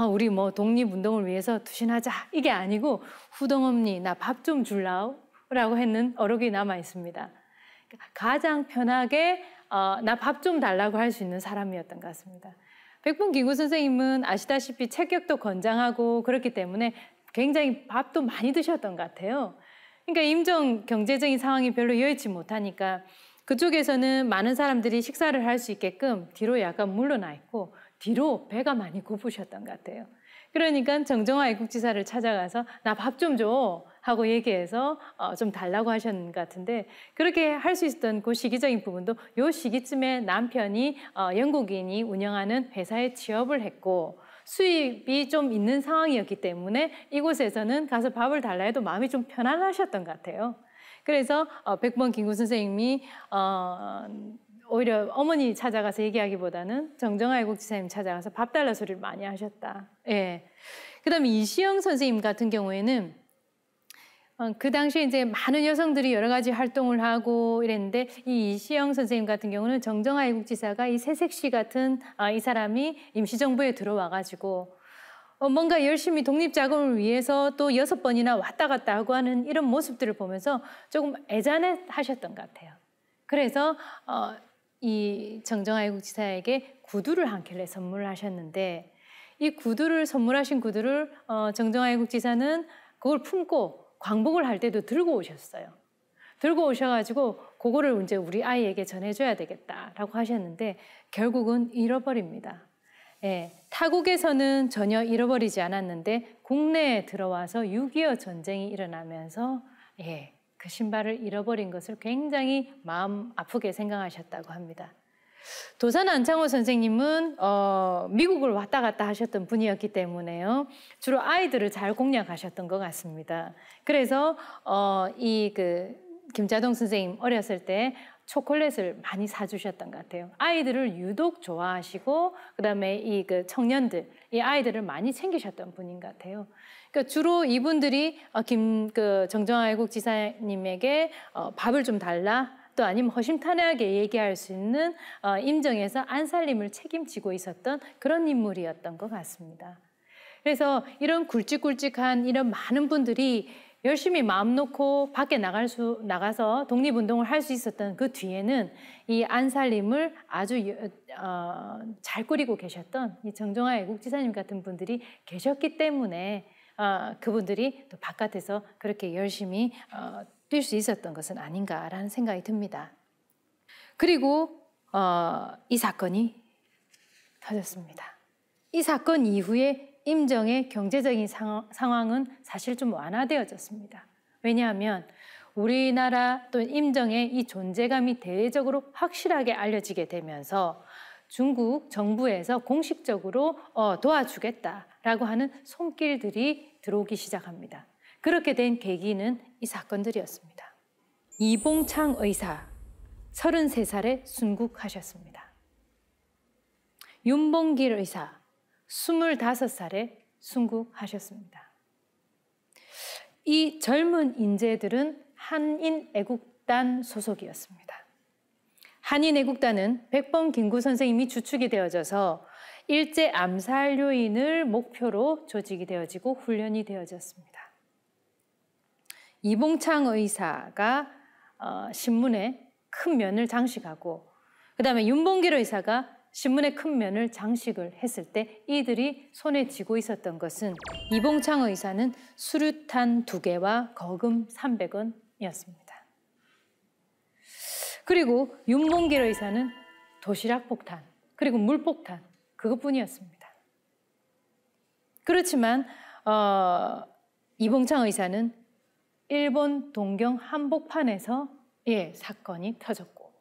[SPEAKER 1] 우리 독립운동을 위해서 투신하자 이게 아니고 후동엄니 나 밥 좀 줄라오? 라고 했는 어록이 남아 있습니다. 가장 편하게 나 밥 좀 달라고 할 수 있는 사람이었던 것 같습니다. 백분 김구 선생님은 아시다시피 체격도 건장하고 그렇기 때문에 굉장히 밥도 많이 드셨던 것 같아요. 그러니까 임정 경제적인 상황이 별로 여의치 못하니까 그쪽에서는 많은 사람들이 식사를 할 수 있게끔 뒤로 약간 물러나 있고 뒤로 배가 많이 고프셨던 것 같아요. 그러니까 정정화 애국지사를 찾아가서 나 밥 좀 줘 하고 얘기해서 좀 달라고 하셨는 것 같은데 그렇게 할 수 있었던 그 시기적인 부분도 이 시기쯤에 남편이 영국인이 운영하는 회사에 취업을 했고 수입이 좀 있는 상황이었기 때문에 이곳에서는 가서 밥을 달라 해도 마음이 좀 편안하셨던 것 같아요. 그래서 백번 김구 선생님이 오히려 어머니 찾아가서 얘기하기보다는 정정화 애국지사님 찾아가서 밥 달라 소리를 많이 하셨다. 그다음에 이시영 선생님 같은 경우에는 그 당시에 이제 많은 여성들이 여러 가지 활동을 하고 이랬는데 이 이시영 선생님 같은 경우는 정정화 애국지사가 이 새색시 같은 이 사람이 임시정부에 들어와가지고 뭔가 열심히 독립자금을 위해서 또 6번이나 왔다 갔다 하고 하는 이런 모습들을 보면서 조금 애잔해 하셨던 것 같아요. 그래서 이 정정화 애국지사에게 구두를 한 켤레 선물을 하셨는데 이 구두를 선물하신 구두를 정정화 애국지사는 그걸 품고 광복을 할 때도 들고 오셨어요. 들고 오셔가지고 그거를 이제 우리 아이에게 전해줘야 되겠다라고 하셨는데 결국은 잃어버립니다. 예, 타국에서는 전혀 잃어버리지 않았는데 국내에 들어와서 6.25 전쟁이 일어나면서 그 신발을 잃어버린 것을 굉장히 마음 아프게 생각하셨다고 합니다. 도산 안창호 선생님은 미국을 왔다 갔다 하셨던 분이었기 때문에요. 주로 아이들을 잘 공략하셨던 것 같습니다. 그래서 김자동 선생님 어렸을 때 초콜릿을 많이 사주셨던 것 같아요. 아이들을 유독 좋아하시고 그다음에 청년들, 이 아이들을 많이 챙기셨던 분인 것 같아요. 그러니까 주로 이분들이 정정화 애국지사님에게 밥을 좀 달라, 또 아니면 허심탄회하게 얘기할 수 있는 임정에서 안살림을 책임지고 있었던 그런 인물이었던 것 같습니다. 그래서 이런 굵직굵직한 이런 많은 분들이 열심히 마음 놓고 밖에 나가서 독립운동을 할 수 있었던 그 뒤에는 이 안살림을 아주 잘 꾸리고 계셨던 이 정정화 애국지사님 같은 분들이 계셨기 때문에 그분들이 또 바깥에서 그렇게 열심히 뛸 수 있었던 것은 아닌가라는 생각이 듭니다. 그리고 이 사건이 터졌습니다. 이 사건 이후에 임정의 경제적인 상황은 사실 좀 완화되어졌습니다. 왜냐하면 우리나라 또 임정의 이 존재감이 대외적으로 확실하게 알려지게 되면서 중국 정부에서 공식적으로 도와주겠다라고 하는 손길들이 들어오기 시작합니다. 그렇게 된 계기는 이 사건들이었습니다. 이봉창 의사 33살에 순국하셨습니다. 윤봉길 의사 25살에 순국하셨습니다. 이 젊은 인재들은 한인애국단 소속이었습니다. 한인애국단은 백범 김구 선생님이 주축이 되어져서 일제 암살 요인을 목표로 조직이 되어지고 훈련이 되어졌습니다. 이봉창 의사가 신문에 큰 면을 장식하고 그다음에 윤봉길 의사가 신문에 큰 면을 장식을 했을 때 이들이 손에 쥐고 있었던 것은 이봉창 의사는 수류탄 2개와 거금 300원이었습니다. 그리고 윤봉길 의사는 도시락 폭탄, 그리고 물폭탄, 그것뿐이었습니다. 그렇지만 이봉창 의사는 일본 동경 한복판에서 사건이 터졌고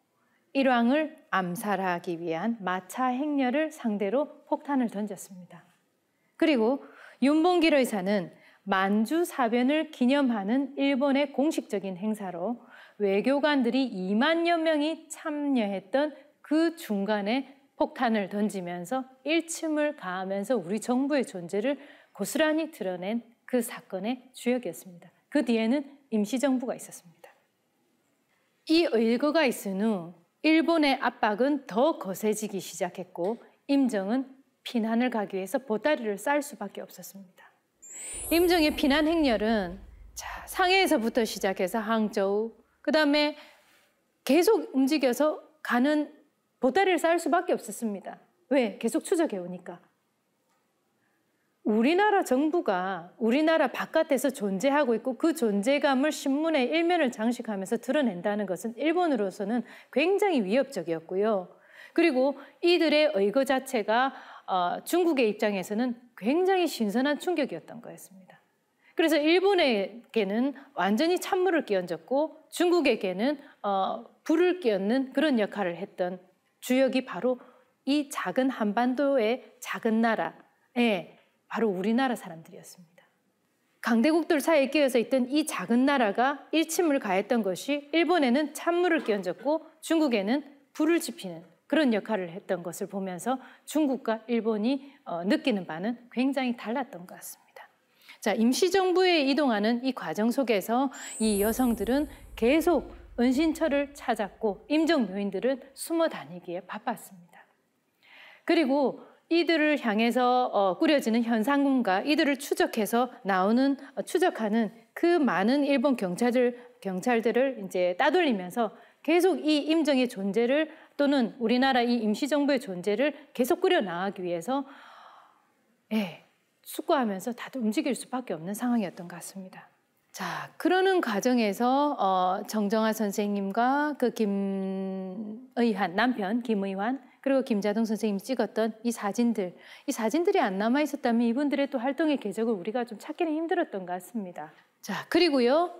[SPEAKER 1] 일왕을 암살하기 위한 마차 행렬을 상대로 폭탄을 던졌습니다. 그리고 윤봉길 의사는 만주 사변을 기념하는 일본의 공식적인 행사로 외교관들이 2만여 명이 참여했던 그 중간에 폭탄을 던지면서 일침을 가하면서 우리 정부의 존재를 고스란히 드러낸 그 사건의 주역이었습니다. 그 뒤에는 임시정부가 있었습니다. 이 의거가 있은 후 일본의 압박은 더 거세지기 시작했고 임정은 피난을 가기 위해서 보따리를 쌀 수밖에 없었습니다. 임정의 피난 행렬은 상해에서부터 시작해서 항저우, 그 다음에 계속 움직여서 가는 보따리를 쌀 수밖에 없었습니다. 왜? 계속 추적해 오니까. 우리나라 정부가 우리나라 바깥에서 존재하고 있고 그 존재감을 신문의 일면을 장식하면서 드러낸다는 것은 일본으로서는 굉장히 위협적이었고요. 그리고 이들의 의거 자체가 중국의 입장에서는 굉장히 신선한 충격이었던 거였습니다. 그래서 일본에게는 완전히 찬물을 끼얹었고 중국에게는 불을 끼얹는 그런 역할을 했던 주역이 바로 이 작은 한반도의 작은 나라에 바로 우리나라 사람들이었습니다. 강대국들 사이에 끼어서 있던 이 작은 나라가 일침을 가했던 것이 일본에는 찬물을 끼얹었고 중국에는 불을 지피는 그런 역할을 했던 것을 보면서 중국과 일본이 느끼는 바는 굉장히 달랐던 것 같습니다. 자, 임시정부에 이동하는 이 과정 속에서 이 여성들은 계속 은신처를 찾았고 임정묘인들은 숨어 다니기에 바빴습니다. 그리고 이들을 향해서 꾸려지는 현상금과 이들을 추적해서 추적하는 그 많은 일본 경찰들을 이제 따돌리면서 계속 이 임정의 존재를 또는 우리나라 이 임시정부의 존재를 계속 꾸려 나가기 위해서 숙고하면서 다들 움직일 수밖에 없는 상황이었던 것 같습니다. 자, 그러는 과정에서 정정화 선생님과 그 김의환, 남편 김의환, 그리고 김자동 선생님이 찍었던 이 사진들이 안 남아 있었다면 이분들의 또 활동의 궤적을 우리가 좀 찾기는 힘들었던 것 같습니다. 자, 그리고요,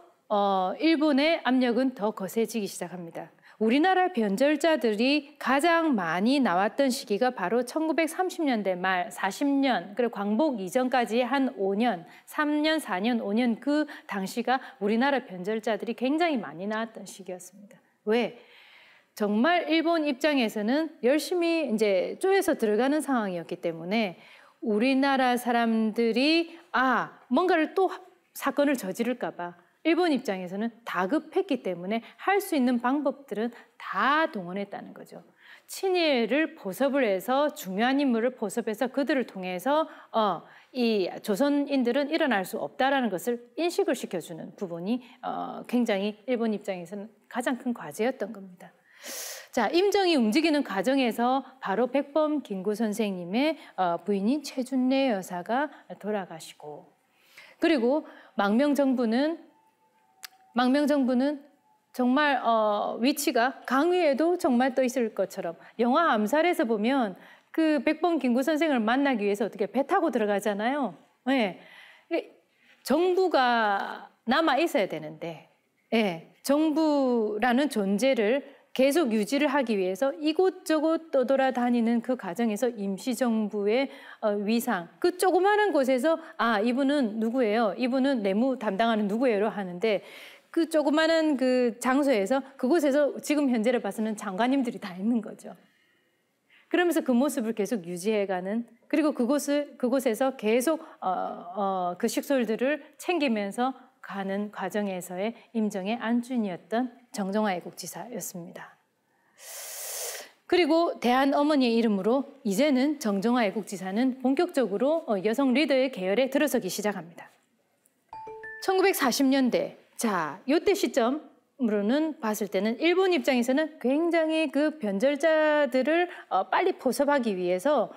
[SPEAKER 1] 일본의 압력은 더 거세지기 시작합니다. 우리나라 변절자들이 가장 많이 나왔던 시기가 바로 1930년대 말 40년, 그리고 광복 이전까지 한 5년, 3년, 4년, 5년 그 당시가 우리나라 변절자들이 굉장히 많이 나왔던 시기였습니다. 왜? 정말 일본 입장에서는 열심히 이제 쪼여서 들어가는 상황이었기 때문에 우리나라 사람들이 뭔가를 또 사건을 저지를까 봐 일본 입장에서는 다급했기 때문에 할 수 있는 방법들은 다 동원했다는 거죠. 친일을 포섭을 해서 중요한 인물을 포섭해서 그들을 통해서 이 조선인들은 일어날 수 없다라는 것을 인식을 시켜주는 부분이 굉장히 일본 입장에서는 가장 큰 과제였던 겁니다. 자, 임정이 움직이는 과정에서 바로 백범 김구 선생님의 부인인 최준례 여사가 돌아가시고, 그리고 망명정부는 정말 위치가 강위에도 정말 떠 있을 것처럼, 영화 암살에서 보면 그 백범 김구 선생을 만나기 위해서 어떻게 배 타고 들어가잖아요. 네. 정부가 남아 있어야 되는데, 정부라는 존재를 계속 유지를 하기 위해서 이곳저곳 떠돌아다니는 그 과정에서 임시정부의 위상, 그 조그마한 곳에서 이분은 누구예요? 이분은 내무 담당하는 누구예요? 하는데 그 조그마한 그 장소에서, 그곳에서 지금 현재를 봐서는 장관님들이 다 있는 거죠. 그러면서 그 모습을 계속 유지해가는, 그리고 그곳에서 계속 그 식솔들을 챙기면서 가는 과정에서의 임정의 안주인이었던 정정화 애국지사였습니다. 그리고 대한어머니의 이름으로 이제는 정정화 애국지사는 본격적으로 여성 리더의 계열에 들어서기 시작합니다. 1940년대, 자, 이때 시점으로는 봤을 때는 일본 입장에서는 굉장히 그 변절자들을 빨리 포섭하기 위해서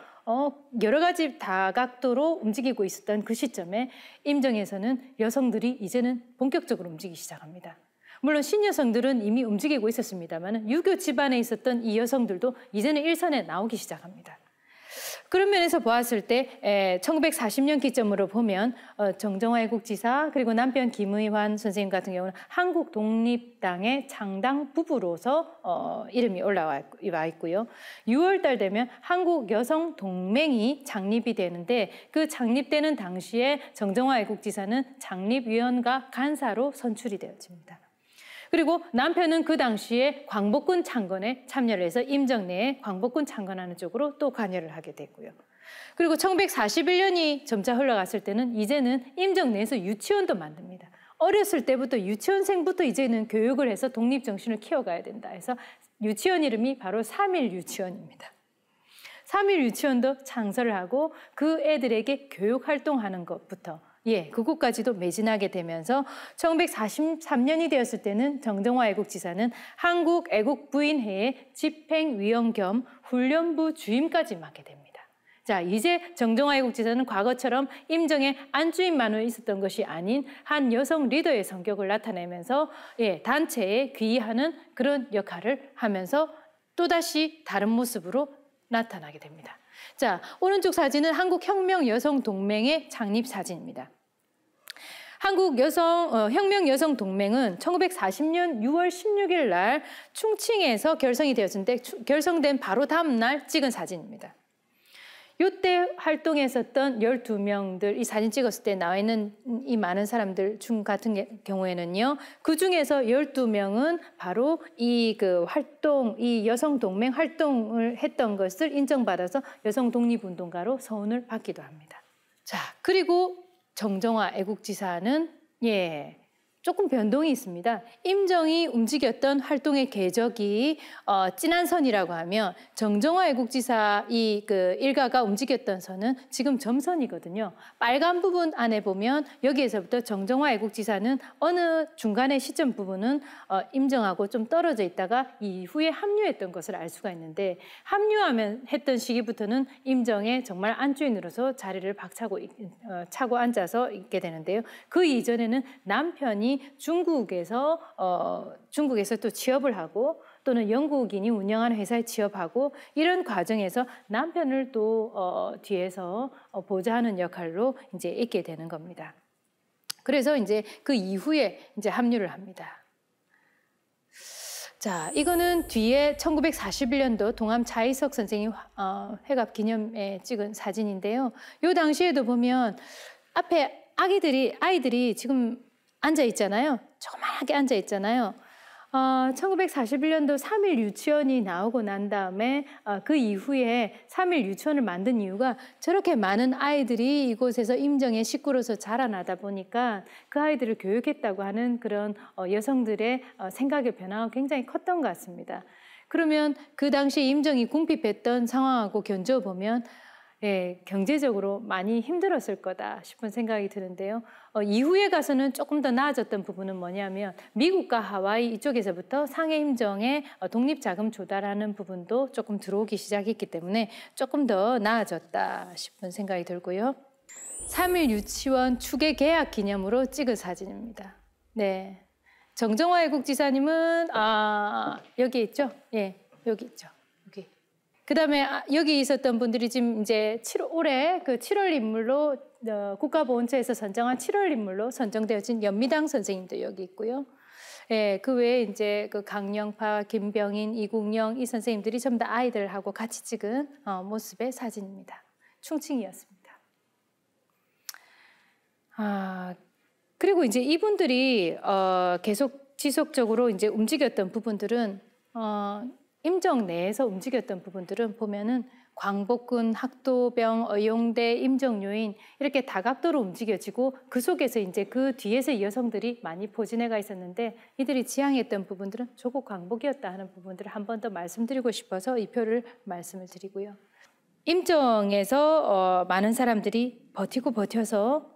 [SPEAKER 1] 여러 가지 다각도로 움직이고 있었던 그 시점에 임정에서는 여성들이 이제는 본격적으로 움직이기 시작합니다. 물론 신여성들은 이미 움직이고 있었습니다만 유교 집안에 있었던 이 여성들도 이제는 일선에 나오기 시작합니다. 그런 면에서 보았을 때 1940년 기점으로 보면 정정화 애국지사, 그리고 남편 김의환 선생님 같은 경우는 한국 독립당의 창당 부부로서 이름이 올라와 있고요. 6월 달 되면 한국 여성 동맹이 창립이 되는데, 그 창립되는 당시에 정정화 애국지사는 창립위원과 간사로 선출이 되어집니다. 그리고 남편은 그 당시에 광복군 창건에 참여를 해서 임정 내에 광복군 창건하는 쪽으로 또 관여를 하게 됐고요. 그리고 1941년이 점차 흘러갔을 때는 이제는 임정 내에서 유치원도 만듭니다. 어렸을 때부터 유치원생부터 이제는 교육을 해서 독립정신을 키워가야 된다 해서 유치원 이름이 바로 3.1 유치원입니다. 3.1 유치원도 창설을 하고 그 애들에게 교육활동하는 것부터 그곳까지도 매진하게 되면서 1943년이 되었을 때는 정정화 애국지사는 한국애국부인회의 집행위원 겸 훈련부 주임까지 맡게 됩니다. 자, 이제 정정화 애국지사는 과거처럼 임정의 안주인만으로 있었던 것이 아닌 한 여성 리더의 성격을 나타내면서 단체에 귀의하는 그런 역할을 하면서 또다시 다른 모습으로 나타나게 됩니다. 자, 오른쪽 사진은 한국혁명여성동맹의 창립 사진입니다. 한국혁명여성동맹은 1940년 6월 16일 날 충칭에서 결성이 되었는데 결성된 바로 다음 날 찍은 사진입니다. 이때 활동했었던 12명들, 이 사진 찍었을 때 나와 있는 이 많은 사람들 중 같은 경우에는요, 그 중에서 12명은 바로 이 여성동맹 활동을 했던 것을 인정받아서 여성독립운동가로 서훈을 받기도 합니다. 자, 그리고 정정화 애국지사는 조금 변동이 있습니다. 임정이 움직였던 활동의 궤적이 진한 선이라고 하면 정정화 애국지사 그 일가가 움직였던 선은 지금 점선이거든요. 빨간 부분 안에 보면 여기에서부터 정정화 애국지사는 어느 중간의 시점 부분은 임정하고 좀 떨어져 있다가 이후에 합류했던 것을 알 수가 있는데 합류하면 했던 시기부터는 임정의 정말 안주인으로서 자리를 박차고 차고 앉아서 있게 되는데요. 그 이전에는 남편이 중국에서 또 취업을 하고 또는 영국인이 운영하는 회사에 취업하고 이런 과정에서 남편을 또 뒤에서 보좌하는 역할로 이제 있게 되는 겁니다. 그래서 이제 그 이후에 이제 합류를 합니다. 자, 이거는 뒤에 1941년도 동암 차이석 선생님 회갑 기념에 찍은 사진인데요. 이 당시에도 보면 앞에 아이들이 지금 앉아 있잖아요. 조그맣게 앉아 있잖아요. 1941년도 3일 유치원이 나오고 난 다음에 그 이후에 3일 유치원을 만든 이유가 저렇게 많은 아이들이 이곳에서 임정의 식구로서 자라나다 보니까 그 아이들을 교육했다고 하는 그런 여성들의 생각의 변화가 굉장히 컸던 것 같습니다. 그러면 그 당시 임정이 궁핍했던 상황하고 견져보면 예, 경제적으로 많이 힘들었을 거다 싶은 생각이 드는데요. 이후에 가서는 조금 더 나아졌던 부분은 뭐냐면 미국과 하와이 이쪽에서부터 상해 임정의 독립자금 조달하는 부분도 조금 들어오기 시작했기 때문에 조금 더 나아졌다 싶은 생각이 들고요. 3일 유치원 추계 계약 기념으로 찍은 사진입니다. 네, 정정화 애국지사님은 여기 있죠? 예, 여기 있죠. 그다음에 여기 있었던 분들이 지금 이제 올해 그 7월 인물로 국가보훈처에서 선정한 7월 인물로 선정되어진 연미당 선생님도 여기 있고요. 예, 그 외에 이제 그 강영파, 김병인, 이국영 이 선생님들이 전부 다 아이들하고 같이 찍은 모습의 사진입니다. 충칭이었습니다. 그리고 이제 이분들이 계속 지속적으로 이제 움직였던 부분들은 임정 내에서 움직였던 부분들은 보면은 광복군, 학도병, 의용대, 임정요인 이렇게 다각도로 움직여지고 그 속에서 이제 그 뒤에서 여성들이 많이 포진해가 있었는데 이들이 지향했던 부분들은 조국 광복이었다 하는 부분들을 한 번 더 말씀드리고 싶어서 이 표를 말씀을 드리고요. 임정에서 많은 사람들이 버텨서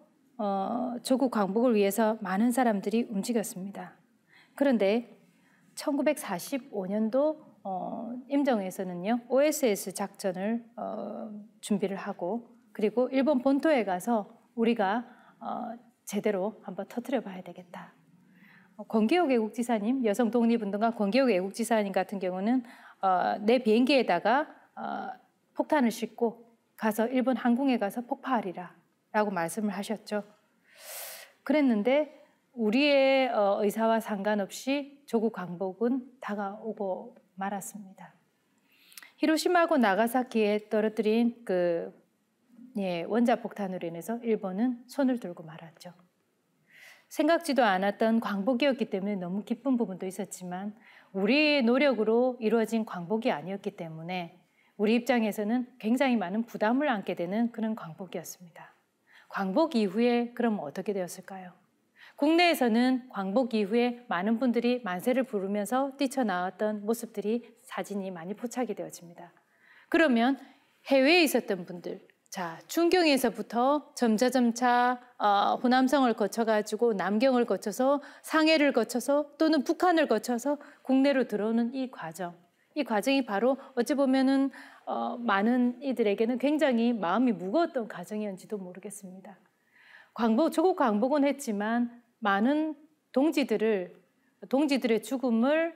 [SPEAKER 1] 조국 광복을 위해서 많은 사람들이 움직였습니다. 그런데 1945년도 임정에서는요 OSS 작전을 준비를 하고 그리고 일본 본토에 가서 우리가 제대로 한번 터뜨려 봐야 되겠다. 권기옥 애국지사님, 여성 독립운동가 권기옥 애국지사님 같은 경우는 내 비행기에다가 폭탄을 싣고 가서 일본 항공에 가서 폭파하리라 라고 말씀을 하셨죠. 그랬는데 우리의 의사와 상관없이 조국 광복은 다가오고 말았습니다. 히로시마하고 나가사키에 떨어뜨린 그 원자폭탄으로 인해서 일본은 손을 들고 말았죠. 생각지도 않았던 광복이었기 때문에 너무 기쁜 부분도 있었지만 우리의 노력으로 이루어진 광복이 아니었기 때문에 우리 입장에서는 굉장히 많은 부담을 안게 되는 그런 광복이었습니다. 광복 이후에 그럼 어떻게 되었을까요? 국내에서는 광복 이후에 많은 분들이 만세를 부르면서 뛰쳐나왔던 모습들이 사진이 많이 포착이 되어집니다. 그러면 해외에 있었던 분들, 자, 중경에서부터 점차 호남성을 거쳐가지고 남경을 거쳐서 상해를 거쳐서 또는 북한을 거쳐서 국내로 들어오는 이 과정이 바로 어찌 보면은 많은 이들에게는 굉장히 마음이 무거웠던 과정이었는지도 모르겠습니다. 조국 광복은 했지만 많은 동지들의 죽음을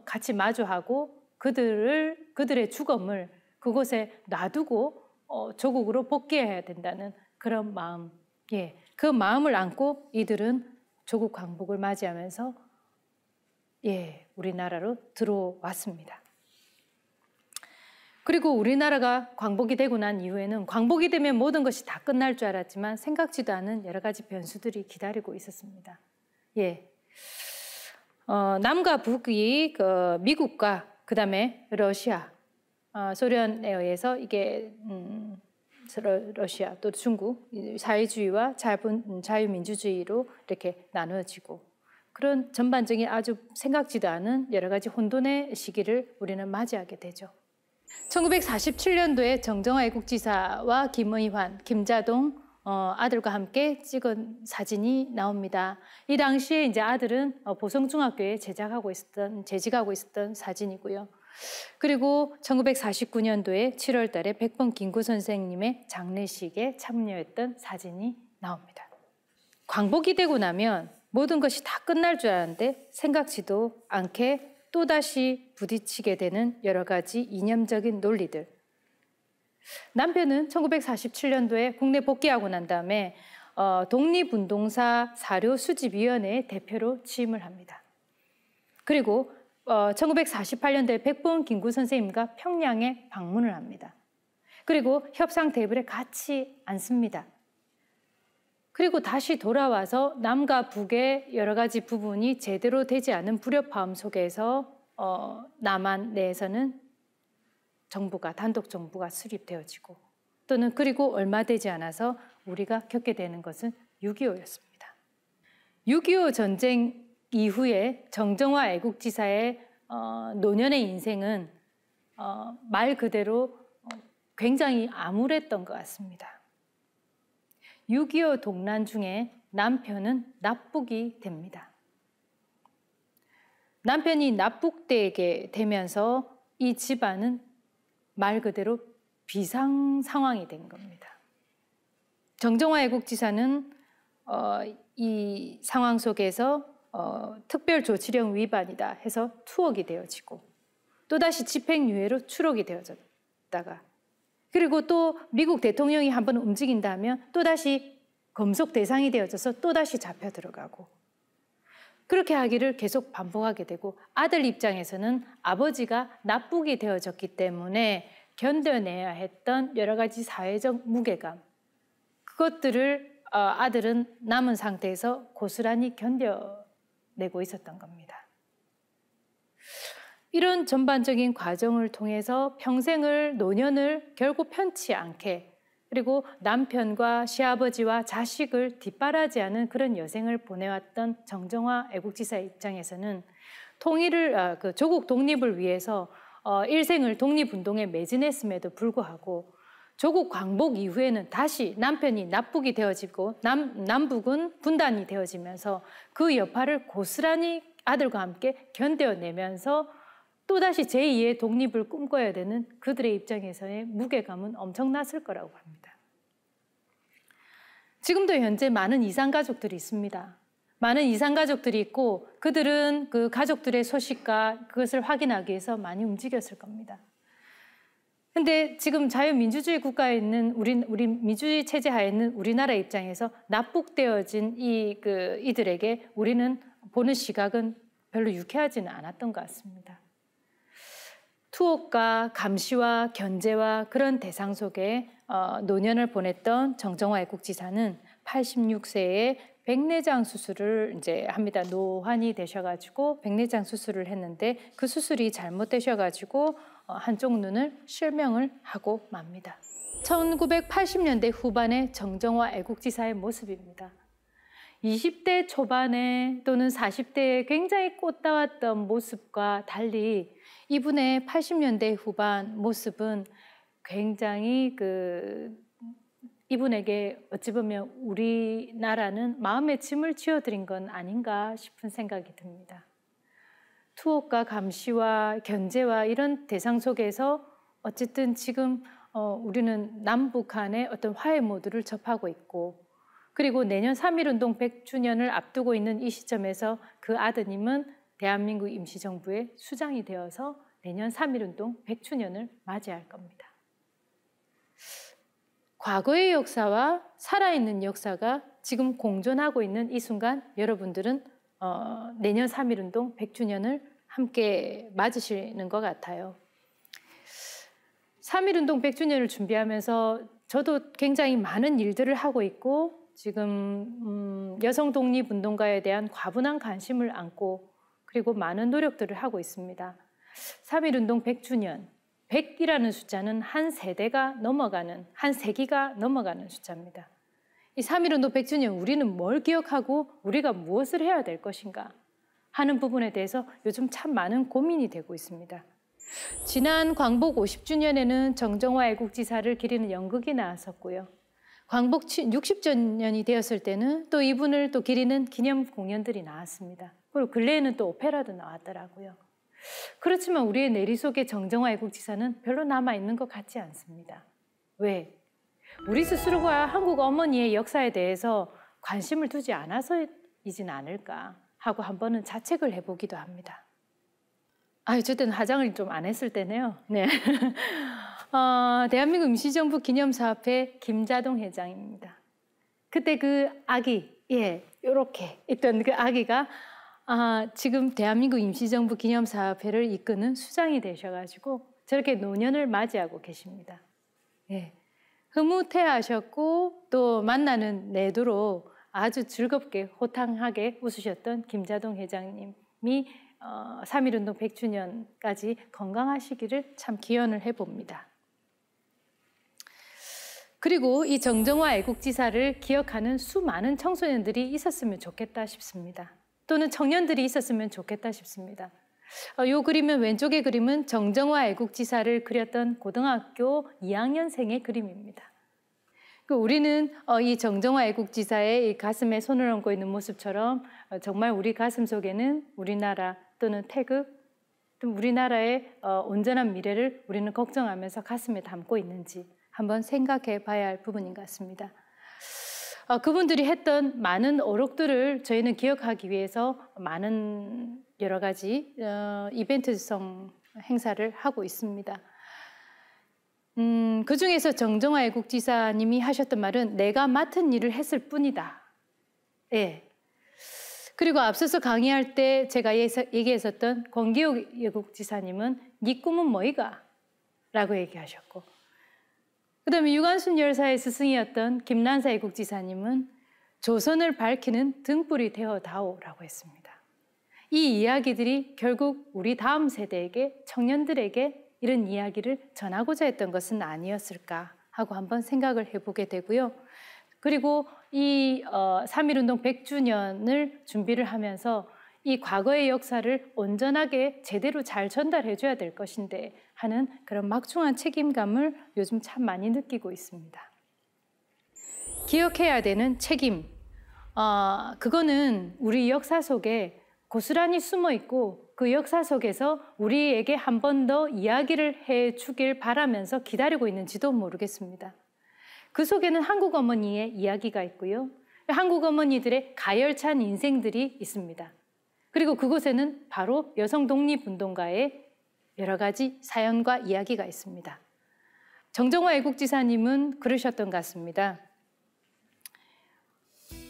[SPEAKER 1] 같이 마주하고 그들의 죽음을 그곳에 놔두고 조국으로 복귀해야 된다는 그런 마음, 그 마음을 안고 이들은 조국 광복을 맞이하면서 우리나라로 들어왔습니다. 그리고 우리나라가 광복이 되고 난 이후에는 광복이 되면 모든 것이 다 끝날 줄 알았지만 생각지도 않은 여러 가지 변수들이 기다리고 있었습니다. 남과 북이 미국과 그다음에 러시아, 소련에 의해서 이게 러시아 또 중국 사회주의와 자유민주주의로 이렇게 나누어지고 그런 전반적인 아주 생각지도 않은 여러 가지 혼돈의 시기를 우리는 맞이하게 되죠. 1947년도에 정정화 애국지사와 김의환, 김자동 아들과 함께 찍은 사진이 나옵니다. 이 당시에 이제 아들은 보성중학교에 재직하고 있었던 사진이고요. 그리고 1949년도에 7월 달에 백범 김구 선생님의 장례식에 참여했던 사진이 나옵니다. 광복이 되고 나면 모든 것이 다 끝날 줄 알았는데 생각지도 않게 또다시 부딪히게 되는 여러 가지 이념적인 논리들. 남편은 1947년도에 국내 복귀하고 난 다음에 독립운동사 사료수집위원회의 대표로 취임을 합니다. 그리고 1948년도에 백범 김구 선생님과 평양에 방문을 합니다. 그리고 협상 테이블에 같이 앉습니다. 그리고 다시 돌아와서 남과 북의 여러 가지 부분이 제대로 되지 않은 불협화음 속에서 남한 내에서는 단독 정부가 수립되어지고 또는 그리고 얼마 되지 않아서 우리가 겪게 되는 것은 6.25였습니다. 6.25 전쟁 이후에 정정화 애국지사의 노년의 인생은 말 그대로 굉장히 암울했던 것 같습니다. 6.25 동란 중에 남편은 납북이 됩니다. 남편이 납북되게 되면서 이 집안은 말 그대로 비상 상황이 된 겁니다. 정정화 애국지사는 이 상황 속에서 특별조치령 위반이다 해서 투옥이 되어지고 또다시 집행유예로 추록이 되어졌다가 그리고 또 미국 대통령이 한번 움직인다면 또다시 검속 대상이 되어져서 또다시 잡혀 들어가고 그렇게 하기를 계속 반복하게 되고 아들 입장에서는 아버지가 납북이 되어졌기 때문에 견뎌내야 했던 여러 가지 사회적 무게감 그것들을 아들은 남은 상태에서 고스란히 견뎌내고 있었던 겁니다. 이런 전반적인 과정을 통해서 평생을 노년을 결국 편치 않게 그리고 남편과 시아버지와 자식을 뒷바라지하는 그런 여생을 보내왔던 정정화 애국지사의 입장에서는 조국 독립을 위해서 일생을 독립운동에 매진했음에도 불구하고 조국 광복 이후에는 다시 남편이 납북이 되어지고 남북은 분단이 되어지면서 그 여파를 고스란히 아들과 함께 견뎌내면서 또다시 제2의 독립을 꿈꿔야 되는 그들의 입장에서의 무게감은 엄청났을 거라고 합니다. 지금도 현재 많은 이산가족들이 있습니다. 많은 이산가족들이 있고 그들은 그 가족들의 소식과 그것을 확인하기 위해서 많이 움직였을 겁니다. 근데 지금 자유민주주의 국가에 있는 우리 민주주의 체제 하에 있는 우리나라 입장에서 납북되어진 이들에게 우리는 보는 시각은 별로 유쾌하지는 않았던 것 같습니다. 투옥과 감시와 견제와 그런 대상 속에 노년을 보냈던 정정화 애국지사는 86세에 백내장 수술을 이제 합니다. 노환이 되셔가지고 백내장 수술을 했는데 그 수술이 잘못되셔가지고 한쪽 눈을 실명을 하고 맙니다. 1980년대 후반의 정정화 애국지사의 모습입니다. 20대 초반에 또는 40대에 굉장히 꽃다웠던 모습과 달리 이분의 80년대 후반 모습은 굉장히 이분에게 어찌 보면 우리나라는 마음의 짐을 쥐어드린 건 아닌가 싶은 생각이 듭니다. 투옥과 감시와 견제와 이런 대상 속에서 어쨌든 지금 우리는 남북 간의 어떤 화해 모드를 접하고 있고 그리고 내년 3.1운동 100주년을 앞두고 있는 이 시점에서 그 아드님은 대한민국 임시정부의 수장이 되어서 내년 3.1운동 100주년을 맞이할 겁니다. 과거의 역사와 살아있는 역사가 지금 공존하고 있는 이 순간 여러분들은 내년 3.1운동 100주년을 함께 맞으시는 것 같아요. 3.1운동 100주년을 준비하면서 저도 굉장히 많은 일들을 하고 있고 지금 여성 독립운동가에 대한 과분한 관심을 안고 그리고 많은 노력들을 하고 있습니다. 3.1운동 100주년, 100이라는 숫자는 한 세대가 넘어가는, 한 세기가 넘어가는 숫자입니다. 이 3.1운동 100주년 우리는 뭘 기억하고 우리가 무엇을 해야 될 것인가? 하는 부분에 대해서 요즘 참 많은 고민이 되고 있습니다. 지난 광복 50주년에는 정정화 애국지사를 기리는 연극이 나왔었고요. 광복 60주년이 되었을 때는 또 이분을 또 기리는 기념 공연들이 나왔습니다. 그리고 근래에는 또 오페라도 나왔더라고요. 그렇지만 우리의 내리 속에 정정화 애국지사는 별로 남아있는 것 같지 않습니다. 왜? 우리 스스로가 한국 어머니의 역사에 대해서 관심을 두지 않아서이진 않을까 하고 한 번은 자책을 해보기도 합니다. 어쨌든 화장을 좀 안 했을 때네요. 네. 대한민국 임시정부 기념사업회 김자동 회장입니다. 그때 그 아기, 이렇게 있던 그 아기가 지금 대한민국 임시정부 기념사업회를 이끄는 수장이 되셔가지고 저렇게 노년을 맞이하고 계십니다. 흐뭇해하셨고 또 만나는 내도록 아주 즐겁게 호탕하게 웃으셨던 김자동 회장님이 3.1운동 100주년까지 건강하시기를 참 기원을 해봅니다. 그리고 이 정정화 애국지사를 기억하는 수많은 청소년들이 있었으면 좋겠다 싶습니다. 또는 청년들이 있었으면 좋겠다 싶습니다. 이 그림은 왼쪽의 그림은 정정화 애국지사를 그렸던 고등학교 2학년생의 그림입니다. 우리는 이 정정화 애국지사의 이 가슴에 손을 얹고 있는 모습처럼 정말 우리 가슴 속에는 우리나라 또는 태극, 또 우리나라의 온전한 미래를 우리는 걱정하면서 가슴에 담고 있는지 한번 생각해 봐야 할 부분인 것 같습니다. 그분들이 했던 많은 어록들을 저희는 기억하기 위해서 많은 여러 가지 이벤트성 행사를 하고 있습니다. 그중에서 정정화 애국지사님이 하셨던 말은 내가 맡은 일을 했을 뿐이다. 그리고 앞서서 강의할 때 제가 얘기했었던 권기옥 애국지사님은 네 꿈은 뭐이가? 라고 얘기하셨고, 그 다음에 유관순 열사의 스승이었던 김난사 애국지사님은 조선을 밝히는 등불이 되어다오라고 했습니다. 이 이야기들이 결국 우리 다음 세대에게, 청년들에게 이런 이야기를 전하고자 했던 것은 아니었을까 하고 한번 생각을 해보게 되고요. 그리고 이 3.1운동 100주년을 준비를 하면서 이 과거의 역사를 온전하게 제대로 잘 전달해줘야 될 것인데 하는 그런 막중한 책임감을 요즘 참 많이 느끼고 있습니다. 기억해야 되는 책임, 그거는 우리 역사 속에 고스란히 숨어 있고 그 역사 속에서 우리에게 한 번 더 이야기를 해주길 바라면서 기다리고 있는지도 모르겠습니다. 그 속에는 한국 어머니의 이야기가 있고요. 한국 어머니들의 가열찬 인생들이 있습니다. 그리고 그곳에는 바로 여성 독립운동가의 여러 가지 사연과 이야기가 있습니다. 정정화 애국지사님은 그러셨던 것 같습니다.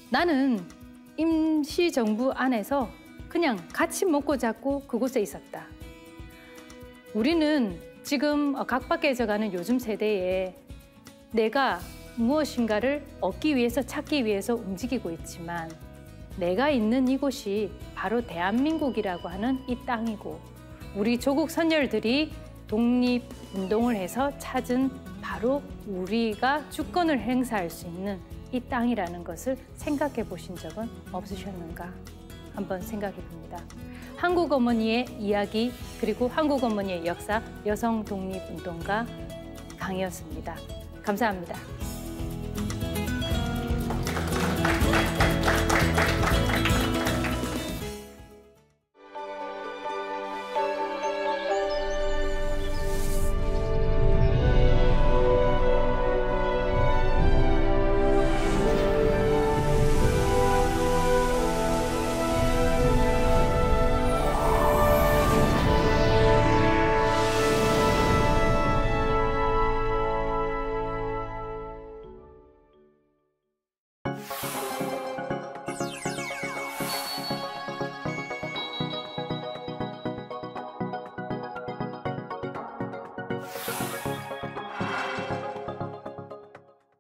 [SPEAKER 1] 나는 임시정부 안에서 그냥 같이 먹고 자고 그곳에 있었다. 우리는 지금 각박해져가는 요즘 세대에 내가 무엇인가를 얻기 위해서 찾기 위해서 움직이고 있지만 내가 있는 이곳이 바로 대한민국이라고 하는 이 땅이고 우리 조국 선열들이 독립운동을 해서 찾은 바로 우리가 주권을 행사할 수 있는 이 땅이라는 것을 생각해 보신 적은 없으셨는가? 한번 생각해 봅니다. 한국 어머니의 이야기 그리고 한국 어머니의 역사 여성 독립운동가 강희였습니다. 감사합니다.